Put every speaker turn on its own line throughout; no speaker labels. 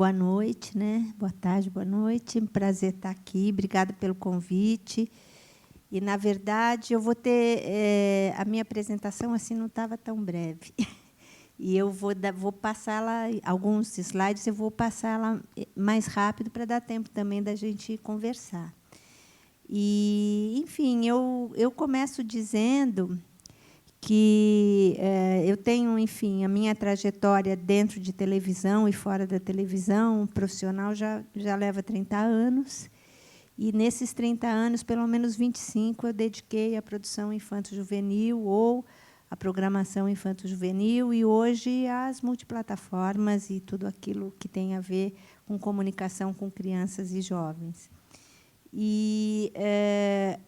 Boa noite, né? Boa tarde, boa noite. Um prazer estar aqui. Obrigada pelo convite. E, na verdade, eu vou ter... a minha apresentação assim não estava tão breve. E eu vou passá-la, alguns slides, eu vou passá-la mais rápido para dar tempo também da gente conversar. E, enfim, eu começo dizendo que eu tenho, enfim, a minha trajetória dentro de televisão e fora da televisão profissional já leva 30 anos. E, nesses 30 anos, pelo menos 25, eu dediquei à produção infanto-juvenil ou à programação infanto-juvenil e, hoje, às multiplataformas e tudo aquilo que tem a ver com comunicação com crianças e jovens. E,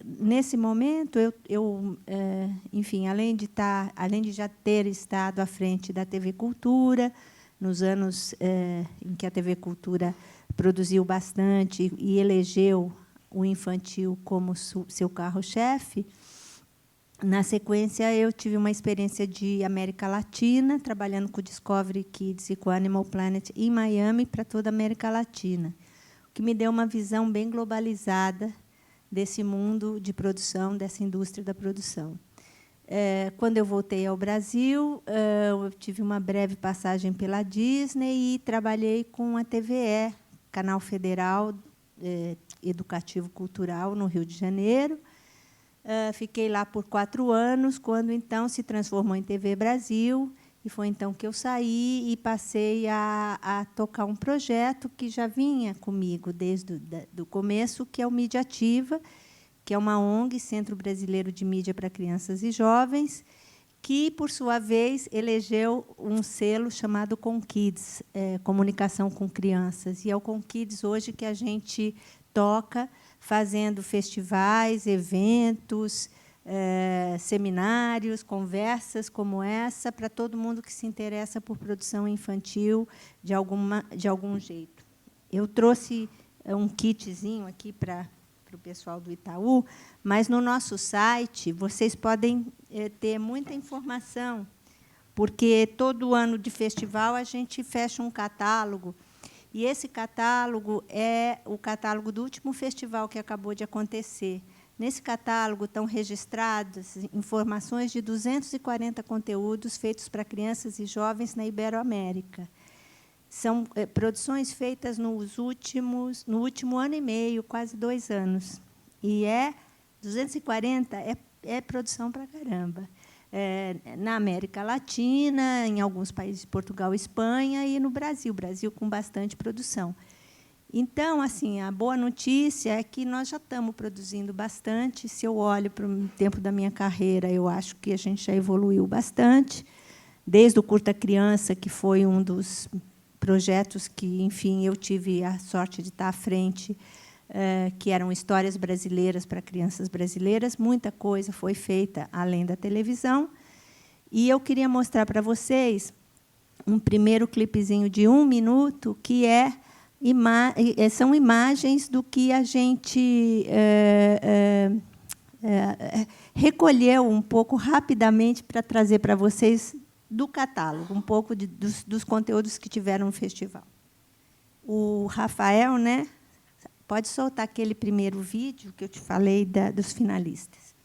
nesse momento, enfim, além de já ter estado à frente da TV Cultura, nos anos em que a TV Cultura produziu bastante e elegeu o infantil como seu carro-chefe, na sequência, eu tive uma experiência de América Latina, trabalhando com o Discovery Kids e com o Animal Planet em Miami para toda a América Latina, que me deu uma visão bem globalizada desse mundo de produção, dessa indústria da produção. Quando eu voltei ao Brasil, eu tive uma breve passagem pela Disney e trabalhei com a TVE, Canal Federal Educativo Cultural, no Rio de Janeiro. Fiquei lá por 4 anos, quando, então, se transformou em TV Brasil, e foi então que eu saí e passei a tocar um projeto que já vinha comigo desde o começo, que é o Mídia Ativa, que é uma ONG, Centro Brasileiro de Mídia para Crianças e Jovens, que, por sua vez, elegeu um selo chamado ConKids, Comunicação com Crianças. E é o ConKids, hoje, que a gente toca, fazendo festivais, eventos, seminários, conversas como essa, para todo mundo que se interessa por produção infantil de algum jeito. Eu trouxe um kitzinho aqui para o pessoal do Itaú, mas, no nosso site, vocês podem ter muita informação, porque, todo ano de festival, a gente fecha um catálogo, e esse catálogo é o catálogo do último festival que acabou de acontecer. Nesse catálogo estão registradas informações de 240 conteúdos feitos para crianças e jovens na Iberoamérica. São produções feitas no último ano e meio, quase 2 anos. E 240 é produção para caramba. Na América Latina, em alguns países de Portugal e Espanha, e no Brasil com bastante produção. Então, assim, a boa notícia é que nós já estamos produzindo bastante. Se eu olho para o tempo da minha carreira, eu acho que a gente já evoluiu bastante, desde o Curta Criança, que foi um dos projetos que, enfim, eu tive a sorte de estar à frente, que eram histórias brasileiras para crianças brasileiras. Muita coisa foi feita além da televisão. E eu queria mostrar para vocês um primeiro clipezinho de 1 minuto, que são imagens do que a gente recolheu um pouco rapidamente para trazer para vocês do catálogo, um pouco dos conteúdos que tiveram no festival. O Rafael, né? Pode soltar aquele primeiro vídeo que eu te falei dos finalistas.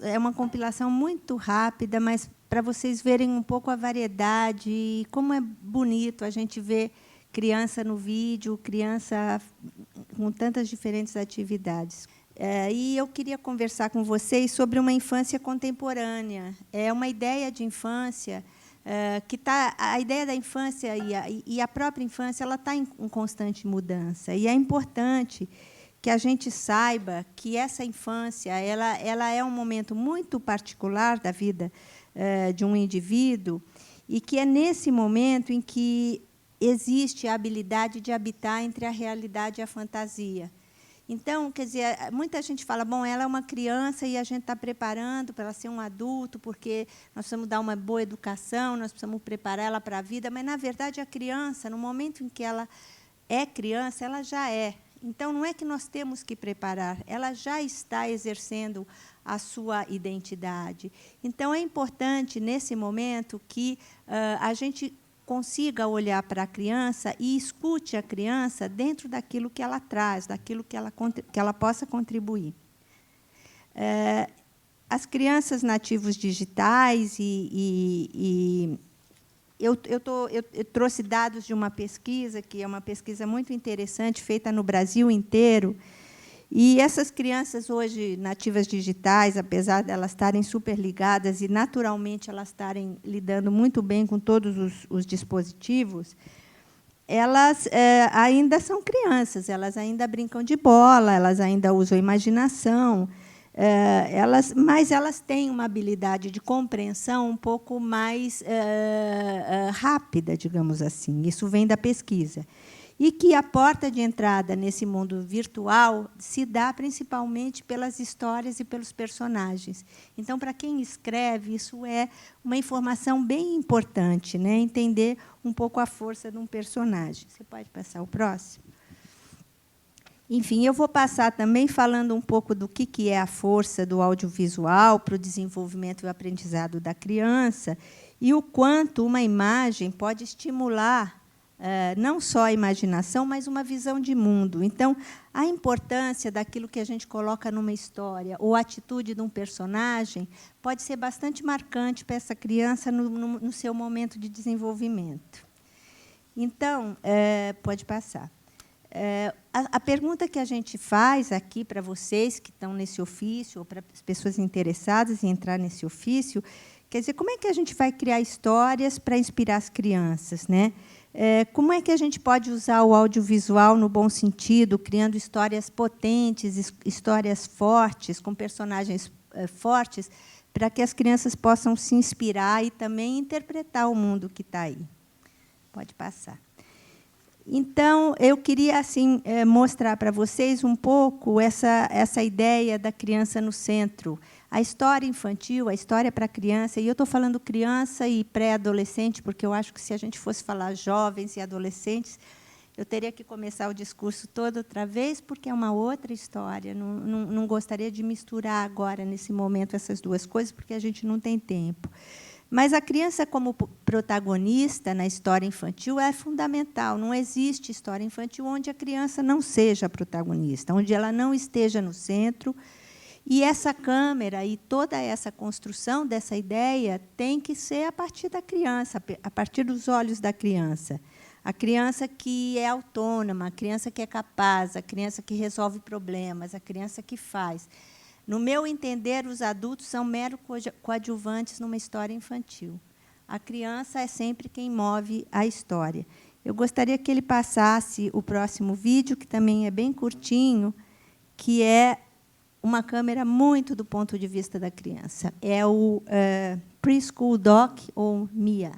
é uma compilação muito rápida, mas para vocês verem um pouco a variedade e como é bonito a gente ver criança no vídeo, criança com tantas diferentes atividades. E eu queria conversar com vocês sobre uma infância contemporânea. É uma ideia de infância que tá, a ideia da infância e a própria infância ela está em constante mudança. E é importante que a gente saiba que essa infância ela é um momento muito particular da vida de um indivíduo e que é nesse momento em que existe a habilidade de habitar entre a realidade e a fantasia. Então, quer dizer, muita gente fala, bom, ela é uma criança e a gente está preparando para ela ser um adulto, porque nós precisamos dar uma boa educação, nós precisamos preparar ela para a vida, mas, na verdade, a criança, no momento em que ela é criança, ela já é. Então, não é que nós temos que preparar, ela já está exercendo a sua identidade. Então, é importante, nesse momento, que a gente consiga olhar para a criança e escute a criança dentro daquilo que ela traz, daquilo que ela possa contribuir. As crianças nativos digitais, eu trouxe dados de uma pesquisa, que é uma pesquisa muito interessante, feita no Brasil inteiro, e essas crianças hoje nativas digitais, apesar de elas estarem super ligadas e naturalmente elas estarem lidando muito bem com todos os dispositivos, elas ainda são crianças, elas ainda brincam de bola, elas ainda usam imaginação, mas elas têm uma habilidade de compreensão um pouco mais rápida, digamos assim. Isso vem da pesquisa. E que a porta de entrada nesse mundo virtual se dá principalmente pelas histórias e pelos personagens. Então, para quem escreve, isso é uma informação bem importante, né? Entender um pouco a força de um personagem. Você pode passar o próximo? Enfim, eu vou passar também falando um pouco do que é a força do audiovisual para o desenvolvimento e o aprendizado da criança e o quanto uma imagem pode estimular não só a imaginação, mas uma visão de mundo. Então, a importância daquilo que a gente coloca numa história ou a atitude de um personagem pode ser bastante marcante para essa criança no seu momento de desenvolvimento. Então, pode passar. A pergunta que a gente faz aqui para vocês que estão nesse ofício, ou para as pessoas interessadas em entrar nesse ofício, quer dizer, como é que a gente vai criar histórias para inspirar as crianças, né? Como é que a gente pode usar o audiovisual no bom sentido, criando histórias potentes, histórias fortes, com personagens fortes, para que as crianças possam se inspirar e também interpretar o mundo que está aí? Pode passar. Então, eu queria assim, mostrar para vocês um pouco essa ideia da criança no centro. A história infantil, a história para criança, e eu estou falando criança e pré-adolescente, porque eu acho que, se a gente fosse falar jovens e adolescentes, eu teria que começar o discurso todo outra vez, porque é uma outra história. Não gostaria de misturar agora, nesse momento, essas duas coisas, porque a gente não tem tempo. Mas a criança, como protagonista na história infantil, é fundamental. Não existe história infantil onde a criança não seja protagonista, onde ela não esteja no centro. E essa câmera e toda essa construção dessa ideia tem que ser a partir da criança, a partir dos olhos da criança. A criança que é autônoma, a criança que é capaz, a criança que resolve problemas, a criança que faz. No meu entender, os adultos são meros coadjuvantes numa história infantil. A criança é sempre quem move a história. Eu gostaria que ele passasse o próximo vídeo, que também é bem curtinho, que é uma câmera muito do ponto de vista da criança. É o Preschool Doc, ou Mia.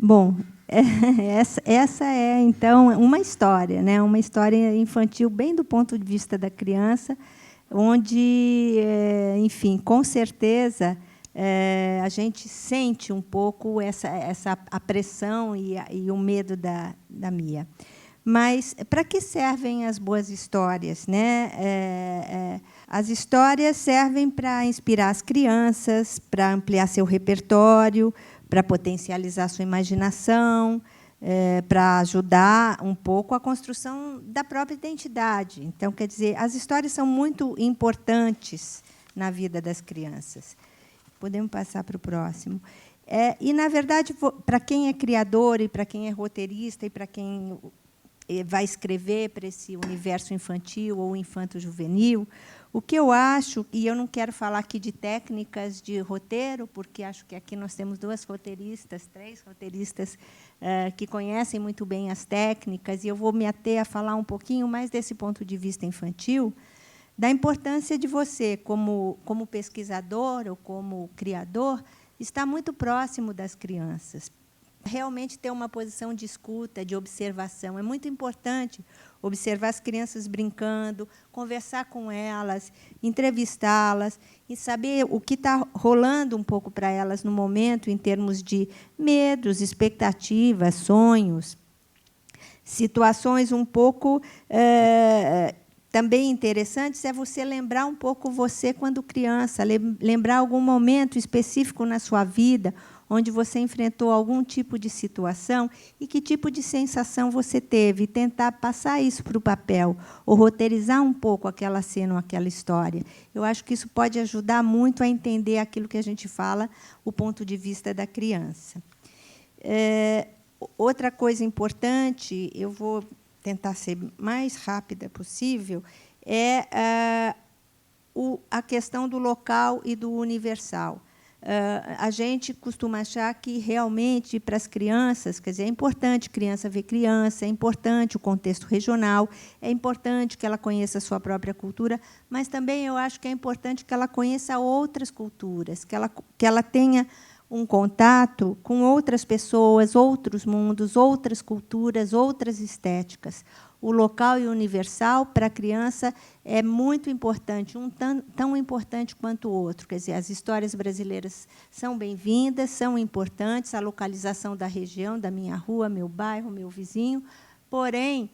Bom, essa é, então, uma história, né? Uma história infantil bem do ponto de vista da criança, onde, enfim, com certeza, a gente sente um pouco a pressão e o medo da Mia. Mas para que servem as boas histórias, né? As histórias servem para inspirar as crianças, para ampliar seu repertório, para potencializar sua imaginação, para ajudar um pouco a construção da própria identidade. Então, quer dizer, as histórias são muito importantes na vida das crianças. Podemos passar para o próximo. E, na verdade, para quem é criador e para quem é roteirista e para quem vai escrever para esse universo infantil ou infanto-juvenil, o que eu acho, e eu não quero falar aqui de técnicas de roteiro, porque acho que aqui nós temos três roteiristas que conhecem muito bem as técnicas, e eu vou me ater a falar um pouquinho mais desse ponto de vista infantil, da importância de você, como pesquisador ou como criador, estar muito próximo das crianças. Realmente ter uma posição de escuta, de observação. É muito importante observar as crianças brincando, conversar com elas, entrevistá-las e saber o que está rolando um pouco para elas no momento, em termos de medos, expectativas, sonhos, situações um pouco também interessantes. É você lembrar um pouco você quando criança, lembrar algum momento específico na sua vida onde você enfrentou algum tipo de situação e que tipo de sensação você teve, e tentar passar isso para o papel, ou roteirizar um pouco aquela cena ou aquela história. Eu acho que isso pode ajudar muito a entender aquilo que a gente fala, o ponto de vista da criança. Outra coisa importante, eu vou tentar ser mais rápida possível, é a questão do local e do universal. A gente costuma achar que, realmente, para as crianças, quer dizer, é importante criança ver criança, é importante o contexto regional, é importante que ela conheça a sua própria cultura, mas também eu acho que é importante que ela conheça outras culturas, que ela tenha um contato com outras pessoas, outros mundos, outras culturas, outras estéticas. O local e o universal, para a criança, é muito importante, tão importante quanto o outro. Quer dizer, as histórias brasileiras são bem-vindas, são importantes, a localização da região, da minha rua, meu bairro, meu vizinho. Porém,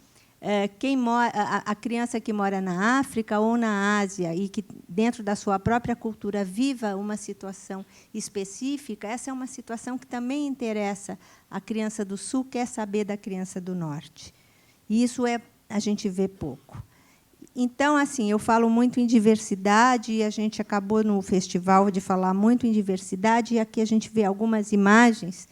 a criança que mora na África ou na Ásia e que, dentro da sua própria cultura, viva uma situação específica, essa é uma situação que também interessa a criança do Sul, quer saber da criança do Norte. E isso a gente vê pouco. Então, assim, eu falo muito em diversidade, e a gente acabou, no festival, de falar muito em diversidade, e aqui a gente vê algumas imagens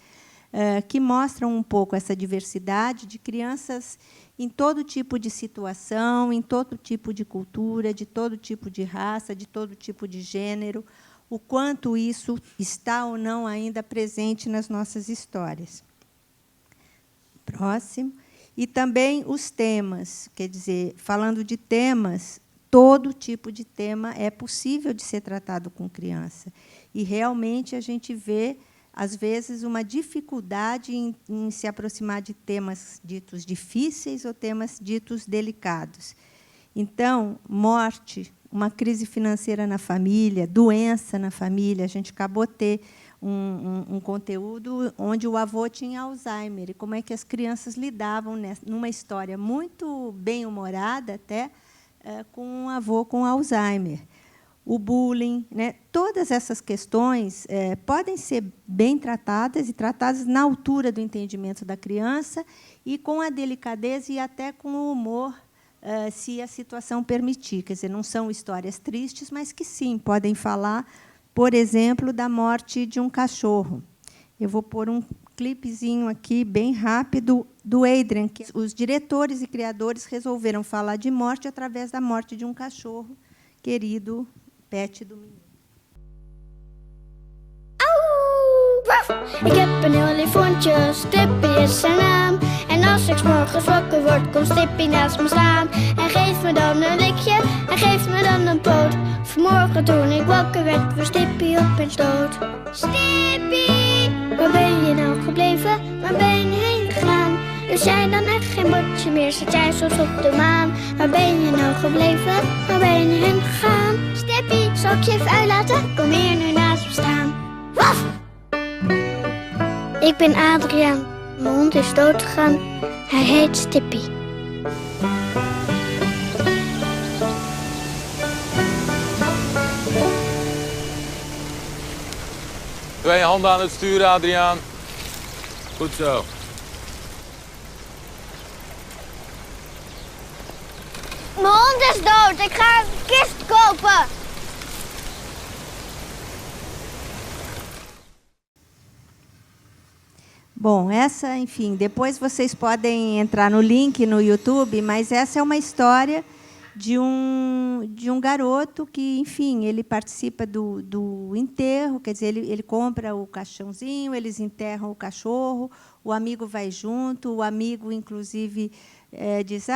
que mostram um pouco essa diversidade de crianças em todo tipo de situação, em todo tipo de cultura, de todo tipo de raça, de todo tipo de gênero, o quanto isso está ou não ainda presente nas nossas histórias. Próximo. E também os temas, quer dizer, falando de temas, todo tipo de tema é possível de ser tratado com criança. E, realmente, a gente vê, às vezes, uma dificuldade em se aproximar de temas ditos difíceis ou temas ditos delicados. Então, morte, uma crise financeira na família, doença na família. A gente acabou de ter um conteúdo onde o avô tinha Alzheimer, e como é que as crianças lidavam, numa história muito bem-humorada, até, com um avô com Alzheimer. O bullying, né? Todas essas questões podem ser bem tratadas, e tratadas na altura do entendimento da criança, e com a delicadeza e até com o humor, se a situação permitir. Quer dizer, não são histórias tristes, mas que, sim, podem falar, por exemplo, da morte de um cachorro. Eu vou pôr um clipezinho aqui, bem rápido, do Adrian, que os diretores e criadores resolveram falar de morte através da morte de um cachorro querido, pet do menino.
Ik heb een olifantje, Stippie is zijn naam. En als ik 's morgens wakker word, komt Stippie naast me staan. En geeft me dan een likje, en geeft me dan een poot. Vanmorgen toen ik wakker werd, was Stippie op eens dood. Stippie! Waar ben je nou gebleven? Waar ben je heen gegaan? Dus jij dan echt geen bordje meer, zit jij soms op de maan? Waar ben je nou gebleven? Waar ben je heen gegaan? Stippie, zal ik je even uitlaten? Kom hier nu naast me staan. Waf! Ik ben Adriaan. Mijn hond is dood gegaan. Hij heet Stippie.
Twee handen aan het sturen, Adriaan. Goed zo.
Mijn hond is dood. Ik ga een kist kopen.
Bom, essa, enfim, depois vocês podem entrar no link no YouTube, mas essa é uma história de um garoto que, enfim, ele participa do enterro, quer dizer, ele compra o caixãozinho, eles enterram o cachorro, o amigo vai junto, o amigo, inclusive, diz,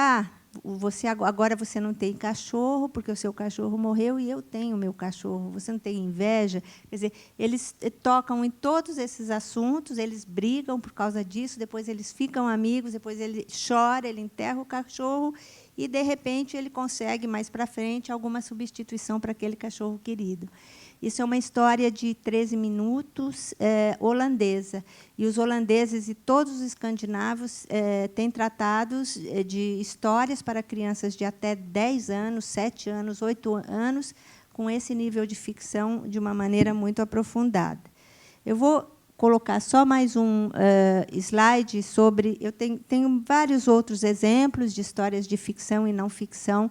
agora você não tem cachorro, porque o seu cachorro morreu e eu tenho o meu cachorro, você não tem inveja? Quer dizer, eles tocam em todos esses assuntos, eles brigam por causa disso, depois eles ficam amigos, depois ele chora, ele enterra o cachorro e, de repente, ele consegue, mais para frente, alguma substituição para aquele cachorro querido. Isso é uma história de 13 minutos, holandesa. E os holandeses e todos os escandinavos têm tratados de histórias para crianças de até 10 anos, 7 anos, 8 anos, com esse nível de ficção de uma maneira muito aprofundada. Eu vou colocar só mais um slide sobre... Eu tenho vários outros exemplos de histórias de ficção e não ficção,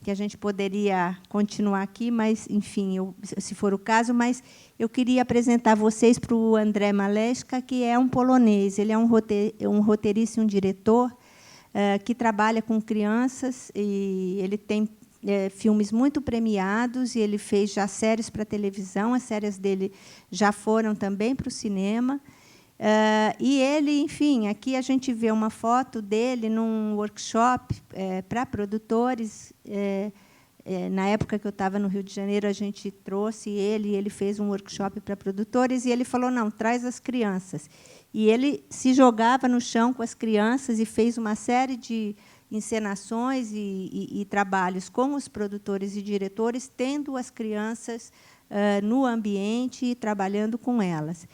que a gente poderia continuar aqui, mas, enfim, se for o caso, mas eu queria apresentar vocês para o André Maleska, que é um polonês. Ele é um roteirista e um diretor que trabalha com crianças, e ele tem filmes muito premiados, e ele fez já séries para televisão, as séries dele já foram também para o cinema. E ele, enfim, aqui a gente vê uma foto dele num workshop para produtores. Na época que eu estava no Rio de Janeiro, a gente trouxe ele, e ele fez um workshop para produtores, e ele falou, não, traz as crianças. E ele se jogava no chão com as crianças e fez uma série de encenações e trabalhos com os produtores e diretores, tendo as crianças no ambiente e trabalhando com elas.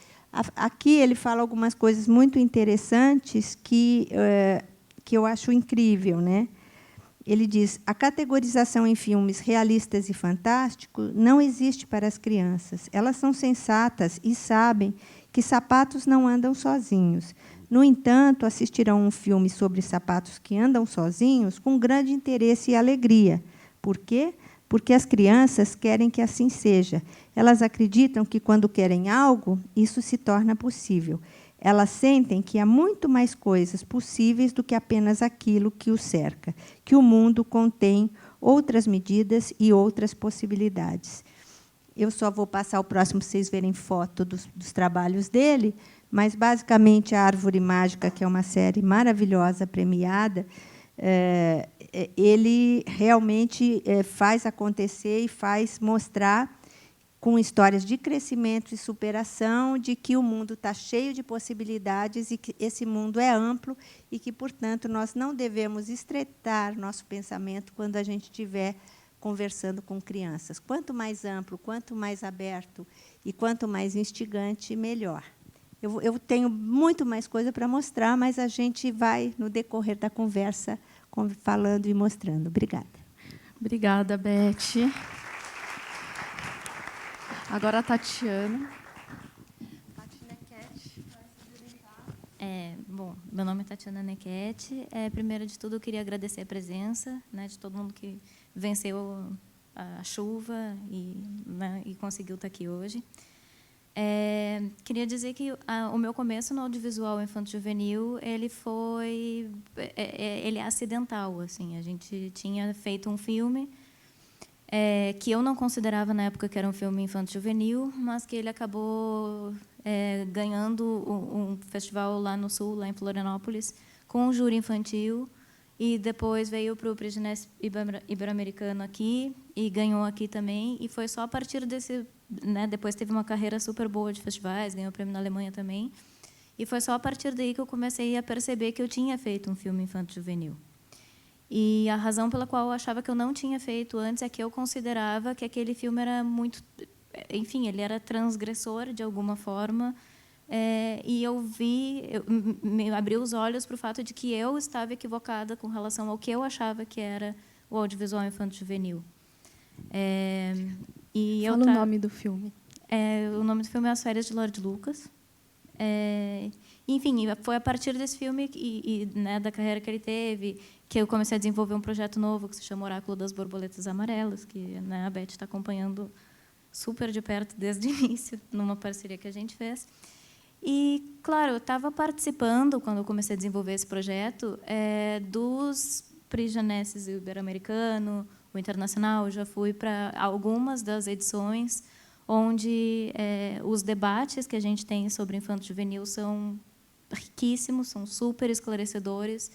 Aqui ele fala algumas coisas muito interessantes que eu acho incrível, né? Ele diz, a categorização em filmes realistas e fantásticos não existe para as crianças. Elas são sensatas e sabem que sapatos não andam sozinhos. No entanto, assistirão um filme sobre sapatos que andam sozinhos com grande interesse e alegria. Por quê? Porque as crianças querem que assim seja. Elas acreditam que, quando querem algo, isso se torna possível. Elas sentem que há muito mais coisas possíveis do que apenas aquilo que o cerca, que o mundo contém outras medidas e outras possibilidades. Eu só vou passar o próximo para vocês verem foto dos trabalhos dele, mas, basicamente, a Árvore Mágica, que é uma série maravilhosa, premiada, ele realmente faz acontecer e faz mostrar, com histórias de crescimento e superação, de que o mundo está cheio de possibilidades e que esse mundo é amplo e que, portanto, nós não devemos estreitar nosso pensamento quando a gente estiver conversando com crianças. Quanto mais amplo, quanto mais aberto e quanto mais instigante, melhor. Eu tenho muito mais coisa para mostrar, mas a gente vai, no decorrer da conversa, falando e mostrando. Obrigada.
Obrigada, Beth. Agora a Tatiana.
Bom, meu nome é Tatiana Nequete. Primeiro de tudo, eu queria agradecer a presença, né, de todo mundo que venceu a chuva e conseguiu estar aqui hoje. Queria dizer que o meu começo no audiovisual infanto-juvenil ele é acidental. Assim, a gente tinha feito um filme que eu não considerava na época que era um filme infanto-juvenil, mas que ele acabou ganhando um festival lá no Sul, lá em Florianópolis, com um júri infantil, e depois veio para o Prix Jeunesse Ibero-Americano aqui, e ganhou aqui também, e foi só a partir desse... Né, depois teve uma carreira super boa de festivais, ganhou o prêmio na Alemanha também, e foi só a partir daí que eu comecei a perceber que eu tinha feito um filme infanto-juvenil. E a razão pela qual eu achava que eu não tinha feito antes é que eu considerava que aquele filme era muito... Enfim, ele era transgressor, de alguma forma, e eu me abri os olhos para o fato de que eu estava equivocada com relação ao que eu achava que era o audiovisual infanto-juvenil.
Fala o nome do filme.
O nome do filme é As Férias de Lord Lucas. Enfim, foi a partir desse filme né, da carreira que ele teve que eu comecei a desenvolver um projeto novo que se chama Oráculo das Borboletas Amarelas, que, né, a Beth está acompanhando super de perto desde o início, numa parceria que a gente fez. E, claro, eu estava participando, quando eu comecei a desenvolver esse projeto, dos Prix Jeunesse Ibero-Americano, o Internacional. Já fui para algumas das edições onde os debates que a gente tem sobre infanto-juvenil são riquíssimos, são super esclarecedores.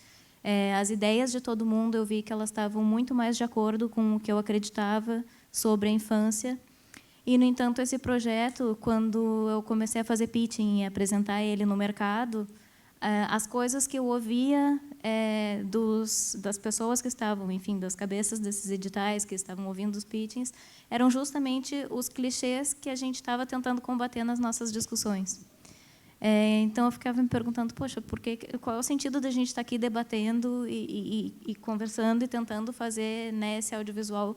As ideias de todo mundo, eu vi que elas estavam muito mais de acordo com o que eu acreditava sobre a infância. E, no entanto, esse projeto, quando eu comecei a fazer pitching e apresentar ele no mercado, as coisas que eu ouvia das pessoas que estavam, enfim, das cabeças desses editais que estavam ouvindo os pitchings, eram justamente os clichês que a gente estava tentando combater nas nossas discussões. Então, eu ficava me perguntando, poxa, qual é o sentido da gente estar aqui debatendo e conversando e tentando fazer, né, esse audiovisual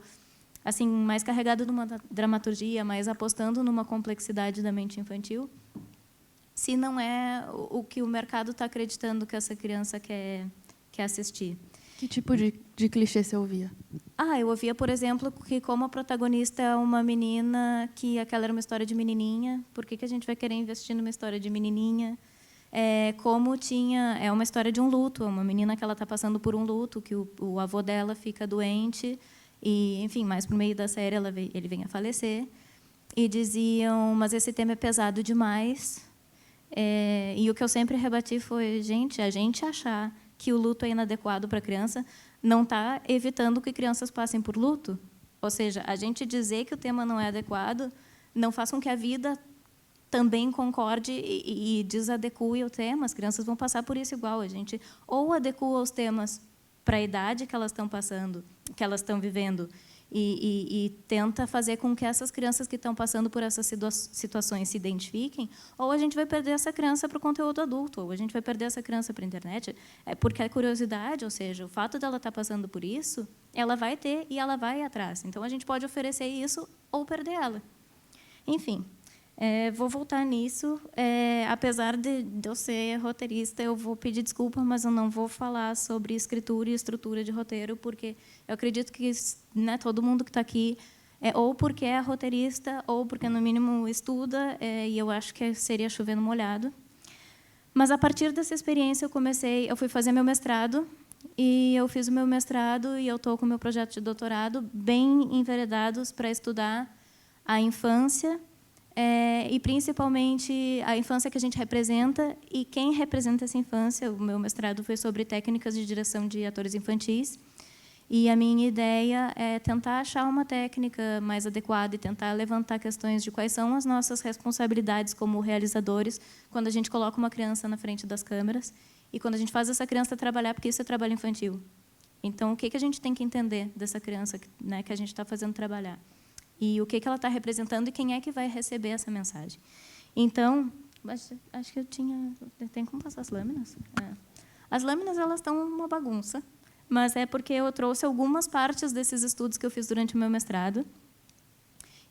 assim, mais carregado de uma dramaturgia, mais apostando numa complexidade da mente infantil, se não é o que o mercado está acreditando que essa criança quer assistir.
Que tipo de clichê você ouvia?
Eu ouvia, por exemplo, que como a protagonista é uma menina, que aquela era uma história de menininha, por que a gente vai querer investir numa história de menininha? É uma história de um luto, é uma menina que ela está passando por um luto, que o avô dela fica doente, e, enfim, mais por meio da série ele vem a falecer, e diziam, mas esse tema é pesado demais. E o que eu sempre rebati foi, a gente achar que o luto é inadequado para a criança não está evitando que crianças passem por luto. Ou seja, a gente dizer que o tema não é adequado não faz com que a vida também concorde e desadeque o tema. As crianças vão passar por isso igual. A gente ou adequa os temas para a idade que elas estão passando, que elas estão vivendo, e tenta fazer com que essas crianças que estão passando por essas situações se identifiquem, ou a gente vai perder essa criança para o conteúdo adulto, ou a gente vai perder essa criança para a internet, porque a curiosidade, ou seja, o fato dela estar passando por isso, ela vai ter e ela vai atrás. Então, a gente pode oferecer isso ou perder ela. Enfim, vou voltar nisso. Apesar de eu ser roteirista, eu vou pedir desculpa, mas eu não vou falar sobre escritura e estrutura de roteiro, porque eu acredito que, né, todo mundo que está aqui ou porque é roteirista ou porque, no mínimo, estuda, e eu acho que seria chover no molhado. Mas, a partir dessa experiência, eu fui fazer meu mestrado, e eu fiz o meu mestrado e eu estou com o meu projeto de doutorado bem enveredados para estudar a infância, e, principalmente, a infância que a gente representa e quem representa essa infância. O meu mestrado foi sobre técnicas de direção de atores infantis. E a minha ideia é tentar achar uma técnica mais adequada e tentar levantar questões de quais são as nossas responsabilidades como realizadores quando a gente coloca uma criança na frente das câmeras e quando a gente faz essa criança trabalhar, porque isso é trabalho infantil. Então, o que a gente tem que entender dessa criança, né, que a gente está fazendo trabalhar? E o que ela está representando e quem é que vai receber essa mensagem. Então, acho que tem como passar as lâminas? As lâminas, elas estão uma bagunça, mas é porque eu trouxe algumas partes desses estudos que eu fiz durante o meu mestrado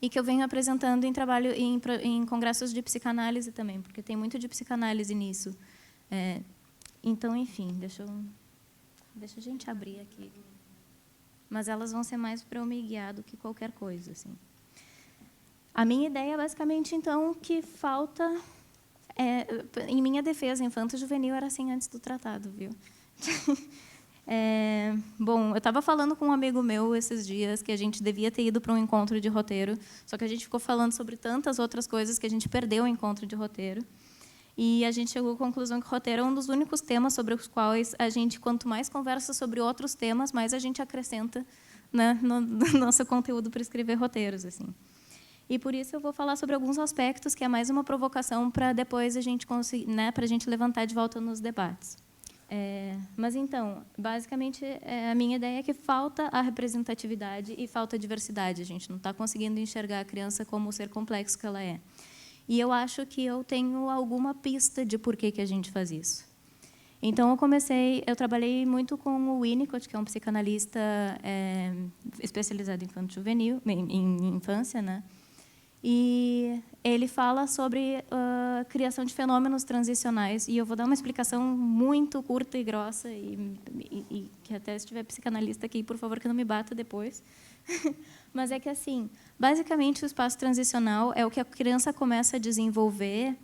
e que eu venho apresentando em trabalho em congressos de psicanálise também, porque tem muito de psicanálise nisso. Então, enfim, deixa a gente abrir aqui. Mas elas vão ser mais para eu me guiar do que qualquer coisa, assim. A minha ideia é, basicamente, então, que falta... em minha defesa, infanto-juvenil era assim antes do tratado, viu? Bom, eu estava falando com um amigo meu esses dias que a gente devia ter ido para um encontro de roteiro, só que a gente ficou falando sobre tantas outras coisas que a gente perdeu o encontro de roteiro. E a gente chegou à conclusão que o roteiro é um dos únicos temas sobre os quais a gente, quanto mais conversa sobre outros temas, mais a gente acrescenta, né, no nosso conteúdo para escrever roteiros, assim. E por isso eu vou falar sobre alguns aspectos que é mais uma provocação para depois a gente conseguir, né, para a gente levantar de volta nos debates. Mas então, basicamente, a minha ideia é que falta a representatividade e falta a diversidade. A gente não está conseguindo enxergar a criança como o ser complexo que ela é. E eu acho que eu tenho alguma pista de por que a gente faz isso. Então, eu trabalhei muito com o Winnicott, que é um psicanalista especializado em infanto-juvenil, em infância, né? E ele fala sobre a criação de fenômenos transicionais. E eu vou dar uma explicação muito curta e grossa, e que até se tiver psicanalista aqui, por favor, que não me bata depois. Mas é que, assim, basicamente, o espaço transicional é o que a criança começa a desenvolver,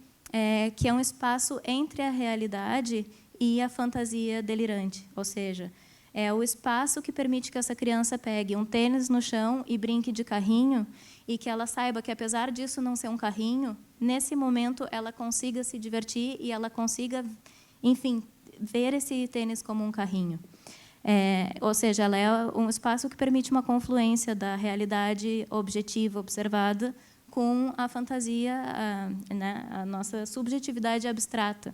que é um espaço entre a realidade e a fantasia delirante. Ou seja, é o espaço que permite que essa criança pegue um tênis no chão e brinque de carrinho, e que ela saiba que, apesar disso não ser um carrinho, nesse momento ela consiga se divertir e ela consiga, enfim, ver esse tênis como um carrinho. Ou seja, ela é um espaço que permite uma confluência da realidade objetiva, observada, com a fantasia, né, a nossa subjetividade abstrata.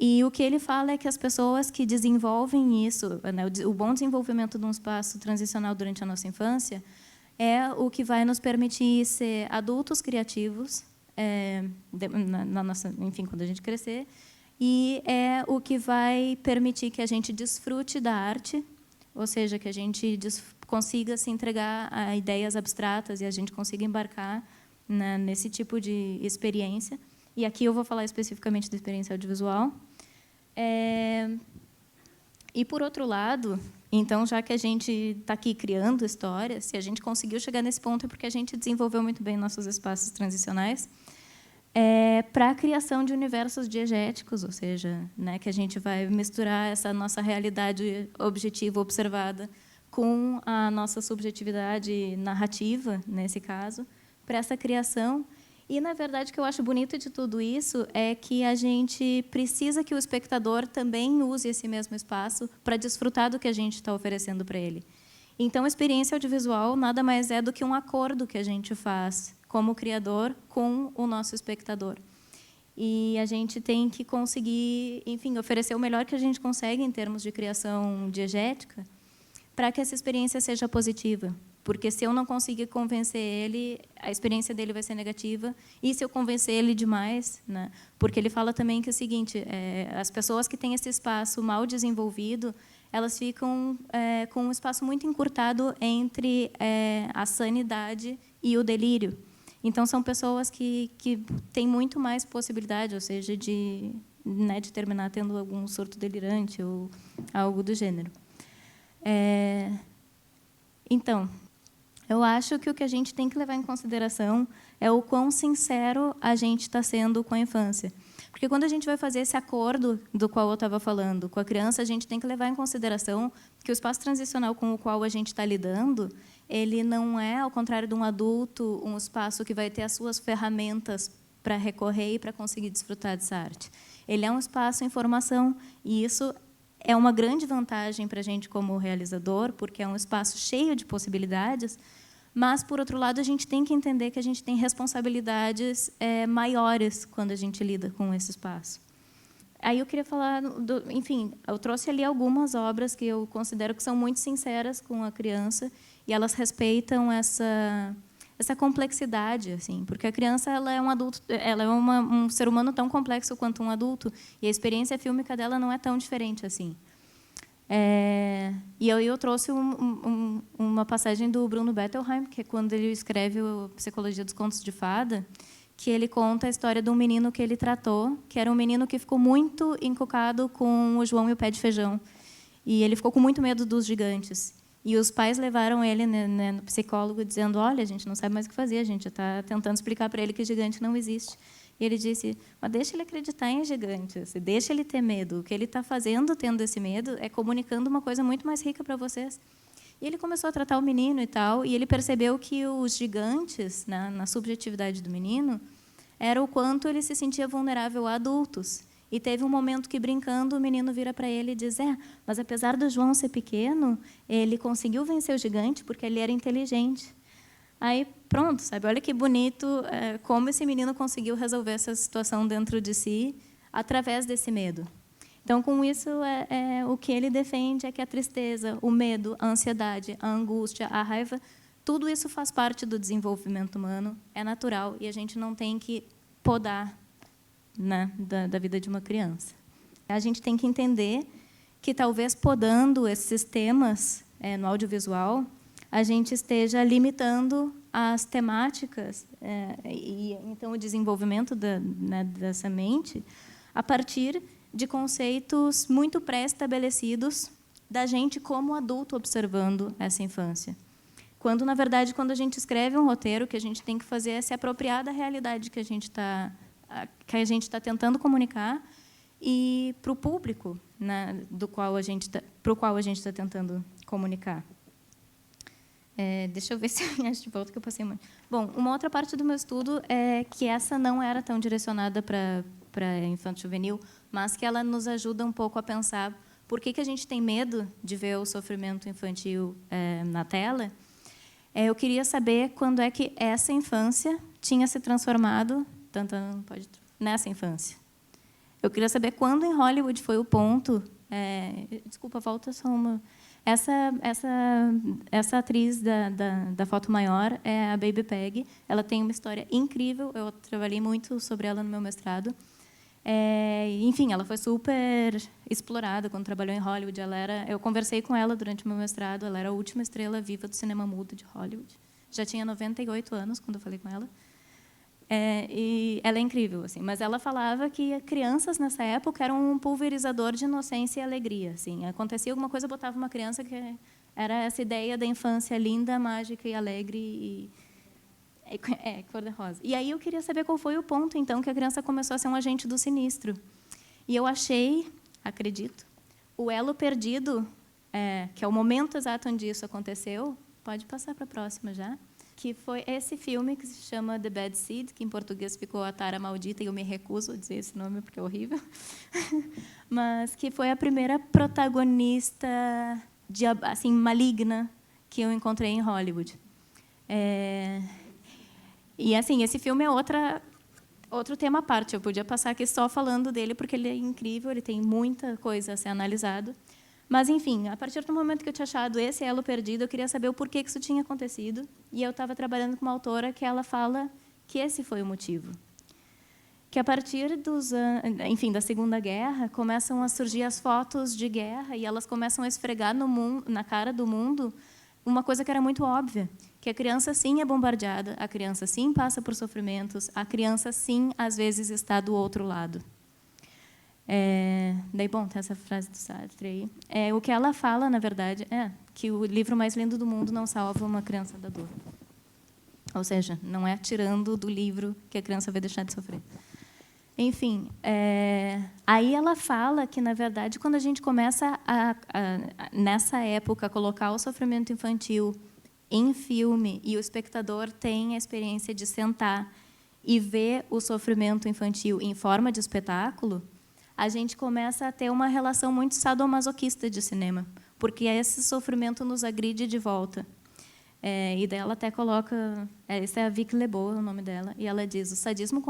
E o que ele fala é que as pessoas que desenvolvem isso, né, o bom desenvolvimento de um espaço transicional durante a nossa infância, é o que vai nos permitir ser adultos criativos, na nossa, enfim, quando a gente crescer, e é o que vai permitir que a gente desfrute da arte, ou seja, que a gente consiga se entregar a ideias abstratas e a gente consiga embarcar, né, nesse tipo de experiência. E aqui eu vou falar especificamente da experiência audiovisual. E, por outro lado, então, já que a gente está aqui criando histórias, se a gente conseguiu chegar nesse ponto é porque a gente desenvolveu muito bem nossos espaços transicionais para a criação de universos diegéticos, ou seja, né, que a gente vai misturar essa nossa realidade objetiva, observada, com a nossa subjetividade narrativa, nesse caso, para essa criação. E, na verdade, o que eu acho bonito de tudo isso é que a gente precisa que o espectador também use esse mesmo espaço para desfrutar do que a gente está oferecendo para ele. Então, a experiência audiovisual nada mais é do que um acordo que a gente faz como criador com o nosso espectador. E a gente tem que conseguir, enfim, oferecer o melhor que a gente consegue em termos de criação diegética para que essa experiência seja positiva. Porque se eu não conseguir convencer ele, a experiência dele vai ser negativa. E se eu convencer ele demais, né? Porque ele fala também que é o seguinte, as pessoas que têm esse espaço mal desenvolvido, elas ficam com um espaço muito encurtado entre a sanidade e o delírio. Então, são pessoas que têm muito mais possibilidade, ou seja, de terminar tendo algum surto delirante ou algo do gênero. Então, eu acho que o que a gente tem que levar em consideração é o quão sincero a gente está sendo com a infância. Porque, quando a gente vai fazer esse acordo do qual eu estava falando com a criança, a gente tem que levar em consideração que o espaço transicional com o qual a gente está lidando, ele não é, ao contrário de um adulto, um espaço que vai ter as suas ferramentas para recorrer e para conseguir desfrutar dessa arte. Ele é um espaço em formação, e isso é uma grande vantagem para a gente como realizador, porque é um espaço cheio de possibilidades, mas, por outro lado, a gente tem que entender que a gente tem responsabilidades maiores quando a gente lida com esse espaço. Aí eu queria falar, enfim, eu trouxe ali algumas obras que eu considero que são muito sinceras com a criança, e elas respeitam essa complexidade, assim, porque a criança, ela é um adulto, ela é um ser humano tão complexo quanto um adulto, e a experiência fílmica dela não é tão diferente assim. E eu trouxe uma passagem do Bruno Bettelheim, que é quando ele escreve a Psicologia dos Contos de Fada, que ele conta a história de um menino que ele tratou, que era um menino que ficou muito encucado com o João e o pé de feijão, e ele ficou com muito medo dos gigantes. E os pais levaram ele, né, no psicólogo, dizendo: olha, a gente não sabe mais o que fazer, a gente está tentando explicar para ele que gigante não existe. E ele disse: mas deixa ele acreditar em gigantes, deixa ele ter medo. O que ele está fazendo, tendo esse medo, é comunicando uma coisa muito mais rica para vocês. E ele começou a tratar o menino e tal, e ele percebeu que os gigantes, né, na subjetividade do menino, era o quanto ele se sentia vulnerável a adultos. E teve um momento que, brincando, o menino vira para ele e diz: mas apesar do João ser pequeno, ele conseguiu vencer o gigante porque ele era inteligente. Aí, pronto, sabe? Olha que bonito como esse menino conseguiu resolver essa situação dentro de si através desse medo. Então, com isso, o que ele defende é que a tristeza, o medo, a ansiedade, a angústia, a raiva, tudo isso faz parte do desenvolvimento humano, é natural, e a gente não tem que podar, né, da vida de uma criança. A gente tem que entender que, talvez, podando esses temas no audiovisual, a gente esteja limitando as temáticas e, então, o desenvolvimento dessa mente a partir de conceitos muito pré-estabelecidos da gente como adulto observando essa infância. Quando, na verdade, quando a gente escreve um roteiro, o que a gente tem que fazer é se apropriar da realidade que a gente está tentando comunicar e para o público, né, para o qual a gente está tentando comunicar. Deixa eu ver se eu acho de volta que eu passei muito. Bom, uma outra parte do meu estudo é que essa não era tão direcionada para infanto-juvenil, mas que ela nos ajuda um pouco a pensar por que a gente tem medo de ver o sofrimento infantil na tela. Eu queria saber quando é que essa infância tinha se transformado nessa infância. Eu queria saber quando em Hollywood foi o ponto... desculpa, volta só uma... Essa atriz da foto maior é a Baby Peg. Ela tem uma história incrível. Eu trabalhei muito sobre ela no meu mestrado. Enfim, ela foi super explorada quando trabalhou em Hollywood. Eu conversei com ela durante o meu mestrado. Ela era a última estrela viva do cinema mudo de Hollywood. Já tinha 98 anos quando eu falei com ela. E ela é incrível, assim. Mas ela falava que crianças nessa época eram um pulverizador de inocência e alegria. Assim. Acontecia alguma coisa, botava uma criança que era essa ideia da infância linda, mágica e alegre cor-de-rosa. E aí eu queria saber qual foi o ponto, então, que a criança começou a ser um agente do sinistro. E eu achei, acredito, o elo perdido, que é o momento exato onde isso aconteceu. Pode passar para a próxima já. Que foi esse filme que se chama The Bad Seed, que em português ficou A Tara Maldita, e eu me recuso a dizer esse nome porque é horrível, mas que foi a primeira protagonista assim, maligna que eu encontrei em Hollywood. E assim, esse filme é outro tema à parte. Eu podia passar aqui só falando dele, porque ele é incrível, ele tem muita coisa a ser analisado. Mas, enfim, a partir do momento que eu tinha achado esse elo perdido, eu queria saber o porquê que isso tinha acontecido. E eu estava trabalhando com uma autora que ela fala que esse foi o motivo. Que, a partir da Segunda Guerra, começam a surgir as fotos de guerra e elas começam a esfregar na cara do mundo uma coisa que era muito óbvia, que a criança, sim, é bombardeada, a criança, sim, passa por sofrimentos, a criança, sim, às vezes está do outro lado. Daí, bom, tem essa frase do Sartre aí. O que ela fala, na verdade, é que o livro mais lindo do mundo não salva uma criança da dor. Ou seja, não é tirando do livro que a criança vai deixar de sofrer. Enfim, aí ela fala que, na verdade, quando a gente começa, nessa época, a colocar o sofrimento infantil em filme e o espectador tem a experiência de sentar e ver o sofrimento infantil em forma de espetáculo, a gente começa a ter uma relação muito sadomasoquista de cinema, porque esse sofrimento nos agride de volta. E daí ela até coloca... Essa é a Vicky Lebeau, é o nome dela, e ela diz: o sadismo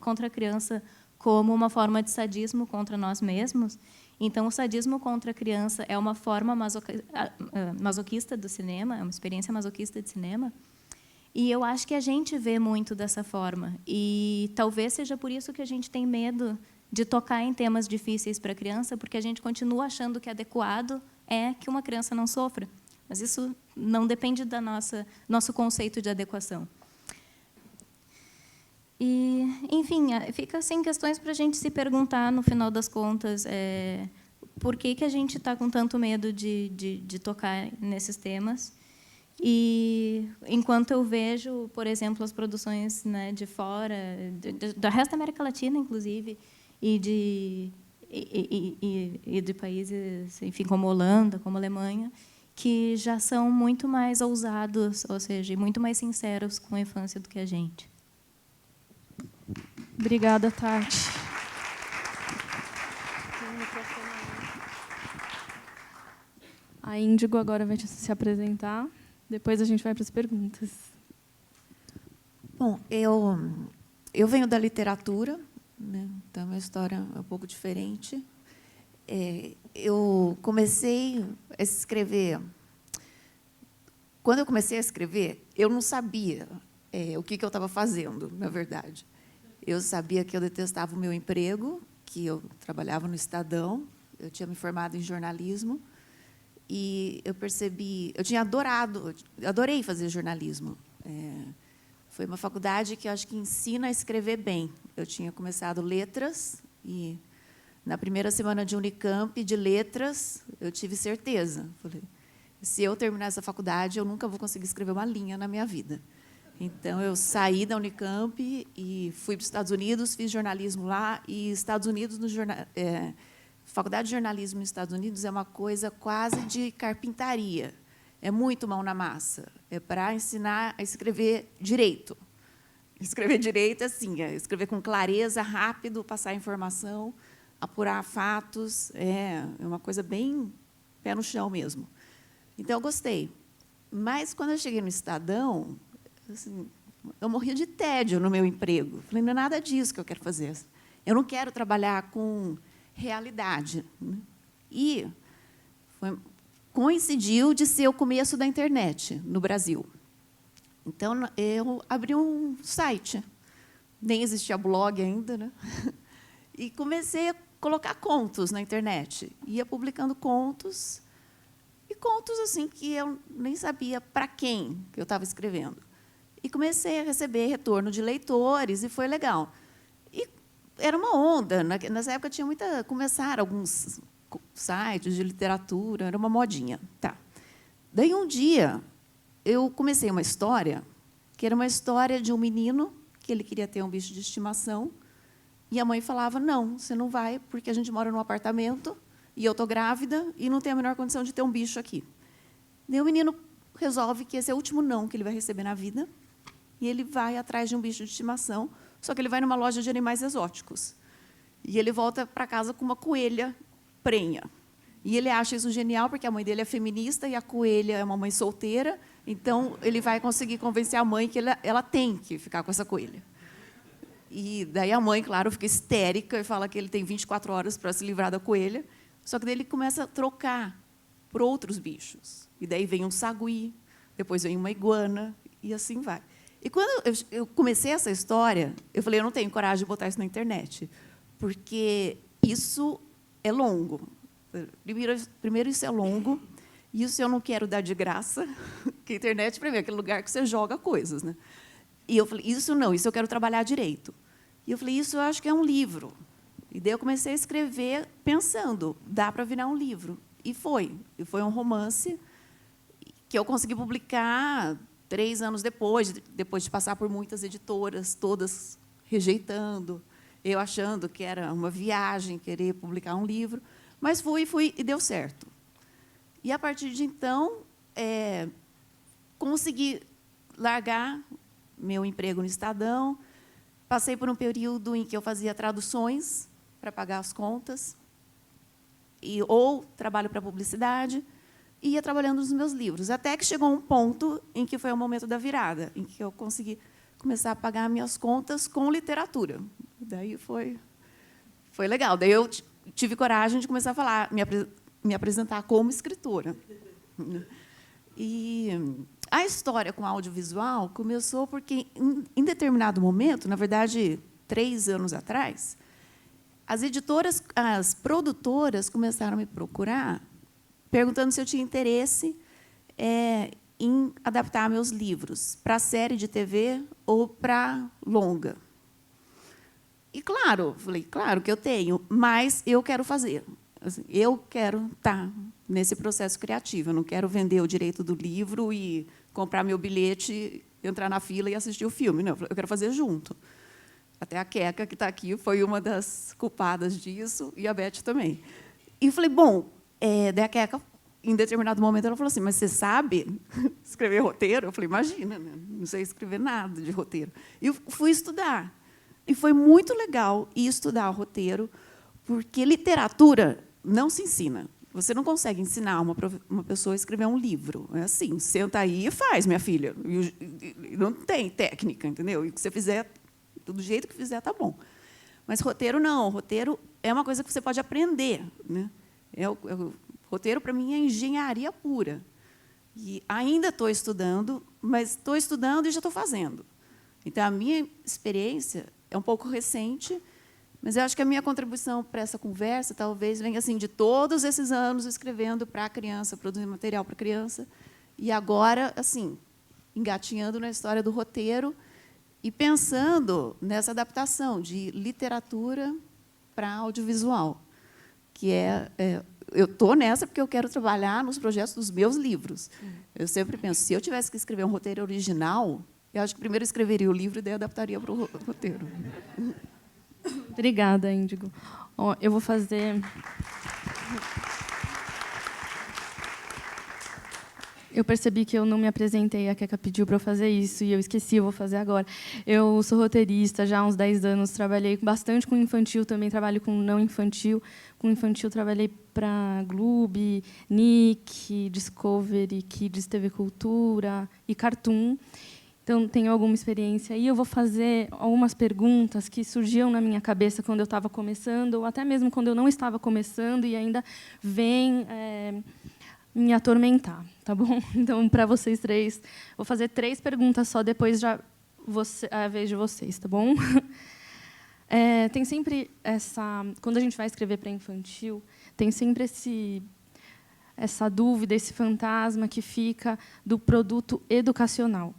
contra a criança como uma forma de sadismo contra nós mesmos. Então, o sadismo contra a criança é uma forma masoquista do cinema, é uma experiência masoquista de cinema. E eu acho que a gente vê muito dessa forma. E talvez seja por isso que a gente tem medo de tocar em temas difíceis para a criança, porque a gente continua achando que adequado é que uma criança não sofra. Mas isso não depende do nosso conceito de adequação. E, enfim, fica assim, questões para a gente se perguntar, no final das contas, por que a gente está com tanto medo de tocar nesses temas. E, enquanto eu vejo, por exemplo, as produções, né, de fora, da resto da América Latina, inclusive, e de países, enfim, como Holanda, como Alemanha, que já são muito mais ousados, ou seja, muito mais sinceros com a infância do que a gente.
Obrigada, Tati. A Índigo agora vai se apresentar. Depois a gente vai para as perguntas.
Bom, eu venho da literatura, né? Então, é uma história um pouco diferente. Eu comecei a escrever... Quando eu comecei a escrever, eu não sabia o que eu estava fazendo, na verdade. Eu sabia que eu detestava o meu emprego, que eu trabalhava no Estadão, eu tinha me formado em jornalismo, e eu percebi... Eu tinha adorei fazer jornalismo. Foi uma faculdade que eu acho que ensina a escrever bem. Eu tinha começado letras e, na primeira semana de Unicamp, de letras, eu tive certeza. Falei, se eu terminar essa faculdade, eu nunca vou conseguir escrever uma linha na minha vida. Então, eu saí da Unicamp e fui para os Estados Unidos, fiz jornalismo lá. E Estados Unidos, faculdade de jornalismo nos Estados Unidos é uma coisa quase de carpintaria. É muito mão na massa. É para ensinar a escrever direito. Escrever direito, assim, é escrever com clareza, rápido, passar informação, apurar fatos. É uma coisa bem pé no chão mesmo. Então, eu gostei. Mas, quando eu cheguei no Estadão, assim, eu morria de tédio no meu emprego. Falei, não é nada disso que eu quero fazer. Eu não quero trabalhar com realidade. E coincidiu de ser o começo da internet no Brasil. Então, eu abri um site. Nem existia blog ainda, né? E comecei a colocar contos na internet. Ia publicando contos, e contos assim que eu nem sabia para quem que eu estava escrevendo. E comecei a receber retorno de leitores, e foi legal. E era uma onda. Nessa época, começaram alguns sites de literatura, era uma modinha. Tá. Daí, um dia, eu comecei uma história, que era uma história de um menino que ele queria ter um bicho de estimação, e a mãe falava, não, você não vai, porque a gente mora num apartamento, e eu estou grávida, e não tenho a menor condição de ter um bicho aqui. Daí o menino resolve que esse é o último não que ele vai receber na vida, e ele vai atrás de um bicho de estimação, só que ele vai numa loja de animais exóticos. E ele volta para casa com uma coelha prenha. E ele acha isso genial, porque a mãe dele é feminista e a coelha é uma mãe solteira, então ele vai conseguir convencer a mãe que ela tem que ficar com essa coelha. E daí a mãe, claro, fica histérica e fala que ele tem 24 horas para se livrar da coelha, só que daí ele começa a trocar por outros bichos. E daí vem um sagui, depois vem uma iguana, e assim vai. E quando eu comecei essa história, eu falei, eu não tenho coragem de botar isso na internet, porque isso é longo. Primeiro, isso é longo, e isso eu não quero dar de graça, porque a internet, para mim, é aquele lugar que você joga coisas, né? E eu falei, isso não, isso eu quero trabalhar direito. E eu falei, isso eu acho que é um livro. E daí eu comecei a escrever pensando, dá para virar um livro. E foi. E foi um romance que eu consegui publicar 3 anos depois de passar por muitas editoras, todas rejeitando, eu achando que era uma viagem, querer publicar um livro. Mas fui e deu certo. E, a partir de então, consegui largar meu emprego no Estadão, passei por um período em que eu fazia traduções para pagar as contas, ou trabalho para publicidade, e ia trabalhando nos meus livros, até que chegou um ponto em que foi o momento da virada, em que eu consegui começar a pagar minhas contas com literatura. Daí foi legal. Daí eu tive coragem de começar a falar, me apresentar como escritora. E a história com audiovisual começou porque, em determinado momento, na verdade, 3 anos atrás, as editoras, as produtoras começaram a me procurar, perguntando se eu tinha interesse em adaptar meus livros para série de TV ou para longa. E, claro, falei, claro que eu tenho, mas eu quero fazer. Assim, eu quero estar nesse processo criativo. Eu não quero vender o direito do livro e comprar meu bilhete, entrar na fila e assistir o filme. Não, eu quero fazer junto. Até a Queca, que está aqui, foi uma das culpadas disso, e a Beth também. E eu falei, bom, daí a Queca, em determinado momento, ela falou assim, mas você sabe escrever roteiro? Eu falei, imagina, né? Não sei escrever nada de roteiro. E eu fui estudar. E foi muito legal ir estudar o roteiro, porque literatura não se ensina. Você não consegue ensinar uma pessoa a escrever um livro. É assim, senta aí e faz, minha filha. E não tem técnica, entendeu? E o que você fizer, do jeito que fizer, tá bom. Mas roteiro não. Roteiro é uma coisa que você pode aprender, né? Roteiro, para mim, é engenharia pura. E ainda estou estudando, mas estou estudando e já estou fazendo. Então, a minha experiência é um pouco recente, mas eu acho que a minha contribuição para essa conversa talvez venha assim, de todos esses anos escrevendo para a criança, produzindo material para a criança, e agora, assim, engatinhando na história do roteiro e pensando nessa adaptação de literatura para audiovisual, que eu estou nessa porque eu quero trabalhar nos projetos dos meus livros. Eu sempre penso, se eu tivesse que escrever um roteiro original, eu acho que primeiro eu escreveria o livro e daí adaptaria para o roteiro.
Obrigada, Índigo. Eu vou fazer... Eu percebi que eu não me apresentei, a Keka pediu para eu fazer isso, e eu esqueci, eu vou fazer agora. Eu sou roteirista já há uns 10 anos, trabalhei bastante com infantil, também trabalho com não infantil. Com infantil, trabalhei para Gloob, Nick, Discovery, Kids TV Cultura e Cartoon. Então, tenho alguma experiência. E eu vou fazer algumas perguntas que surgiam na minha cabeça quando eu estava começando, ou até mesmo quando eu não estava começando, e ainda vêm me atormentar, tá bom? Então, para vocês três, vou fazer 3 perguntas só, depois já a vez de vocês, tá bom? Tem sempre essa... Quando a gente vai escrever para infantil, tem sempre essa dúvida, esse fantasma que fica do produto educacional.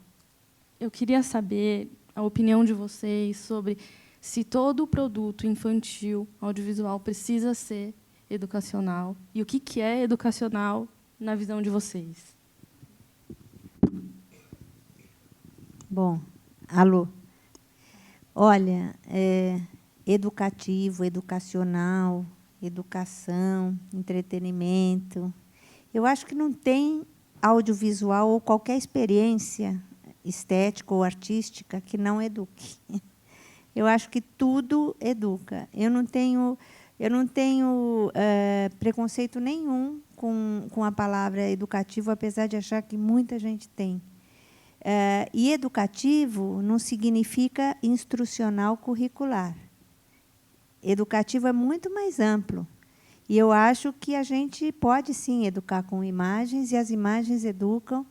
Eu queria saber a opinião de vocês sobre se todo produto infantil, audiovisual, precisa ser educacional, e o que é educacional na visão de vocês.
Bom, alô. Olha, educativo, educacional, educação, entretenimento. Eu acho que não tem audiovisual ou qualquer experiência estética ou artística que não eduque. Eu acho que tudo educa. Eu não tenho preconceito nenhum com a palavra educativo, apesar de achar que muita gente tem. E educativo não significa instrucional curricular. Educativo é muito mais amplo. E eu acho que a gente pode, sim, educar com imagens, e as imagens educam,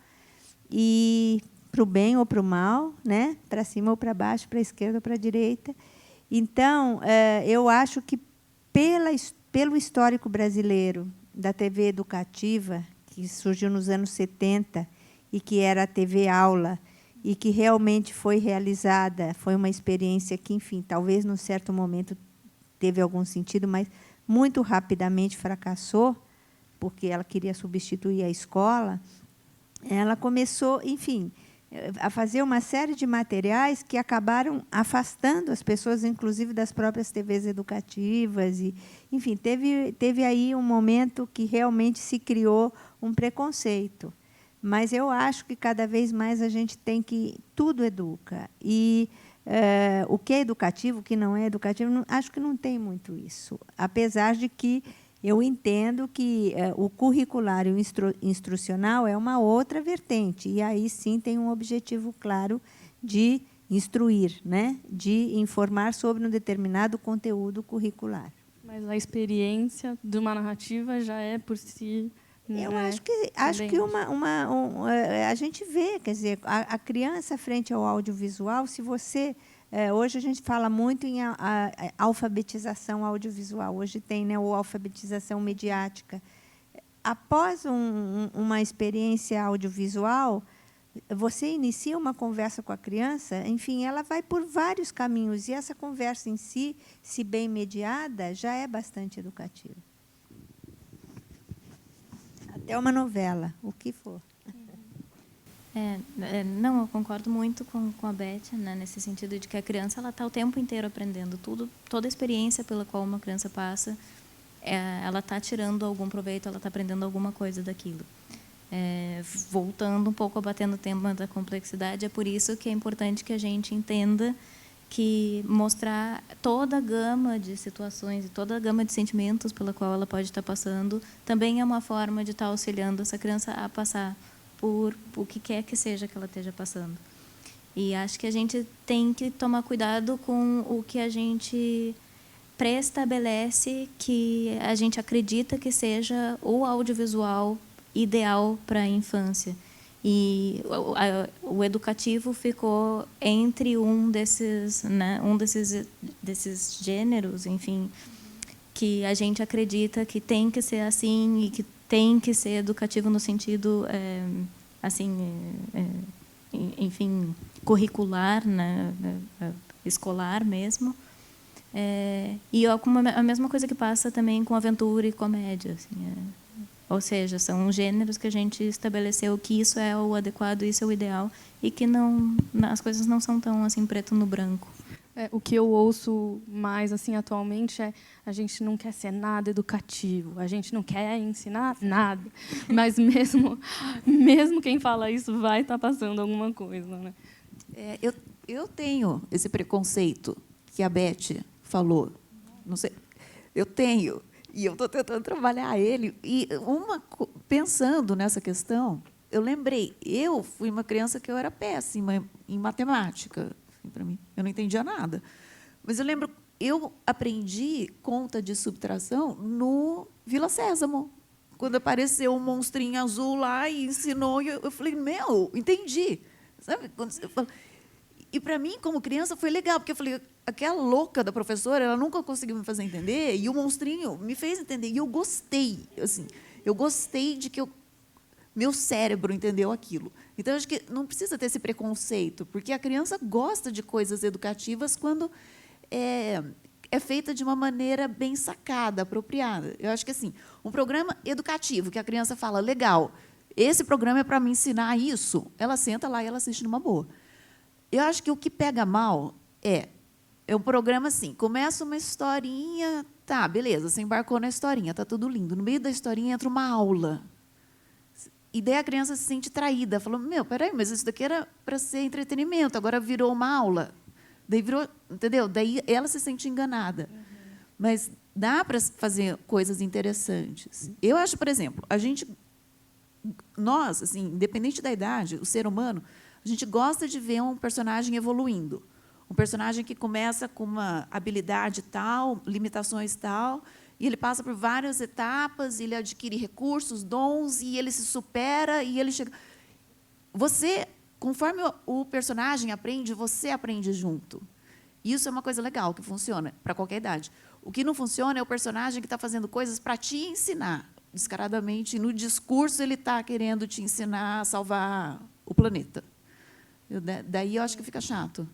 e para o bem ou para o mal, né? Para cima ou para baixo, para a esquerda ou para a direita. Então, eu acho que, pelo histórico brasileiro da TV educativa, que surgiu nos anos 70, e que era a TV aula, e que realmente foi realizada, foi uma experiência que, enfim, talvez, num certo momento, teve algum sentido, mas muito rapidamente fracassou, porque ela queria substituir a escola. Ela começou, enfim, a fazer uma série de materiais que acabaram afastando as pessoas, inclusive das próprias TVs educativas. E, enfim, teve aí um momento que realmente se criou um preconceito. Mas eu acho que, cada vez mais, a gente tem que... Tudo educa. E o que é educativo, o que não é educativo, acho que não tem muito isso. Apesar de que eu entendo que o curricular e o instrucional é uma outra vertente, e aí sim tem um objetivo claro de instruir, né? De informar sobre um determinado conteúdo curricular.
Mas a experiência de uma narrativa já é por si...
Eu acho que a gente vê, quer dizer, a criança frente ao audiovisual, se você... hoje a gente fala muito em alfabetização audiovisual. Hoje tem, né, ou alfabetização mediática. Após uma experiência audiovisual, você inicia uma conversa com a criança, enfim, ela vai por vários caminhos, e essa conversa em si, se bem mediada, já é bastante educativa. Até uma novela, o que for.
Não, eu concordo muito com a Beth, né, nesse sentido de que a criança está o tempo inteiro aprendendo. Toda a experiência pela qual uma criança passa, ela está tirando algum proveito, ela está aprendendo alguma coisa daquilo. Voltando um pouco, batendo o tema da complexidade, é por isso que é importante que a gente entenda que mostrar toda a gama de situações e toda a gama de sentimentos pela qual ela pode estar passando também é uma forma de estar auxiliando essa criança a passar por o que quer que seja que ela esteja passando. E acho que a gente tem que tomar cuidado com o que a gente pré-estabelece que a gente acredita que seja o audiovisual ideal para a infância. E o educativo ficou entre um desses gêneros, enfim, que a gente acredita que tem que ser assim e que tem que ser educativo no sentido, enfim, curricular, né, escolar mesmo. E a mesma coisa que passa também com aventura e comédia, assim, ou seja, são gêneros que a gente estabeleceu que isso é o adequado, isso é o ideal, e que não, as coisas não são tão assim preto no branco.
O que eu ouço mais assim atualmente é: a gente não quer ser nada educativo, a gente não quer ensinar nada. Mas mesmo quem fala isso vai estar passando alguma coisa, né?
Eu tenho esse preconceito que a Beth falou. Não sei, eu tenho. E eu estou tentando trabalhar ele. E pensando nessa questão, eu lembrei, eu fui uma criança que eu era péssima em matemática. Para mim, eu não entendia nada. Mas eu lembro, eu aprendi conta de subtração no Vila Sésamo. Quando apareceu um monstrinho azul lá e ensinou, eu falei, entendi. Sabe? E, para mim, como criança, foi legal, porque eu falei, aquela louca da professora, ela nunca conseguiu me fazer entender, e o monstrinho me fez entender. E eu gostei. Assim, eu gostei de que meu cérebro entendeu aquilo. Então, acho que não precisa ter esse preconceito, porque a criança gosta de coisas educativas quando é feita de uma maneira bem sacada, apropriada. Eu acho que, assim, um programa educativo, que a criança fala, legal, esse programa é para me ensinar isso, ela senta lá e ela assiste numa boa. Eu acho que o que pega mal é um programa assim, começa uma historinha, tá, beleza, você embarcou na historinha, tá tudo lindo. No meio da historinha entra uma aula. E daí a criança se sente traída, falou, peraí, mas isso daqui era para ser entretenimento, agora virou uma aula. Daí virou, entendeu? Daí ela se sente enganada. Mas dá para fazer coisas interessantes. Eu acho, por exemplo, nós, assim, independente da idade, o ser humano, a gente gosta de ver um personagem evoluindo. Um personagem que começa com uma habilidade tal, limitações tal, e ele passa por várias etapas, ele adquire recursos, dons, e ele se supera, e ele chega... Você, conforme o personagem aprende, você aprende junto. Isso é uma coisa legal, que funciona para qualquer idade. O que não funciona é o personagem que está fazendo coisas para te ensinar, descaradamente. No discurso, ele está querendo te ensinar a salvar o planeta. Daí eu acho que fica chato.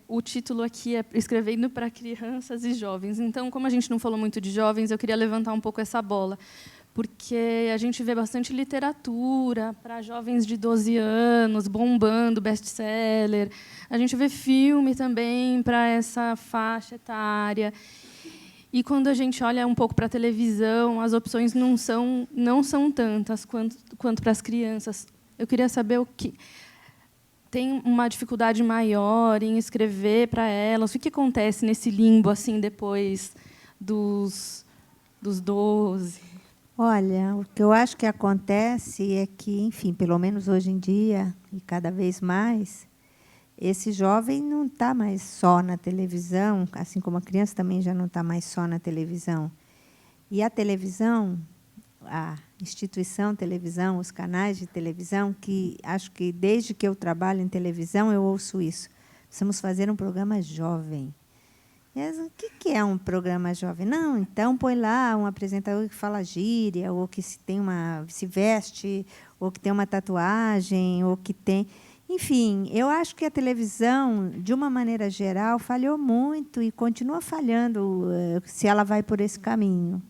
O título aqui é Escrevendo para Crianças e Jovens. Então, como a gente não falou muito de jovens, eu queria levantar um pouco essa bola, porque a gente vê bastante literatura para jovens de 12 anos, bombando, best-seller. A gente vê filme também para essa faixa etária. E, quando a gente olha um pouco para a televisão, as opções não são tantas quanto para as crianças. Eu queria saber o que... Tem uma dificuldade maior em escrever para elas? O que acontece nesse limbo, assim, depois dos 12?
Olha, o que eu acho que acontece é que, enfim, pelo menos hoje em dia, e cada vez mais, esse jovem não está mais só na televisão, assim como a criança também já não está mais só na televisão. E a televisão, a instituição televisão, os canais de televisão, que acho que desde que eu trabalho em televisão eu ouço isso. Precisamos fazer um programa jovem. O que é um programa jovem? Não, então põe lá um apresentador que fala gíria, ou que se veste, ou que tem uma tatuagem, ou que tem... Enfim, eu acho que a televisão, de uma maneira geral, falhou muito e continua falhando se ela vai por esse caminho.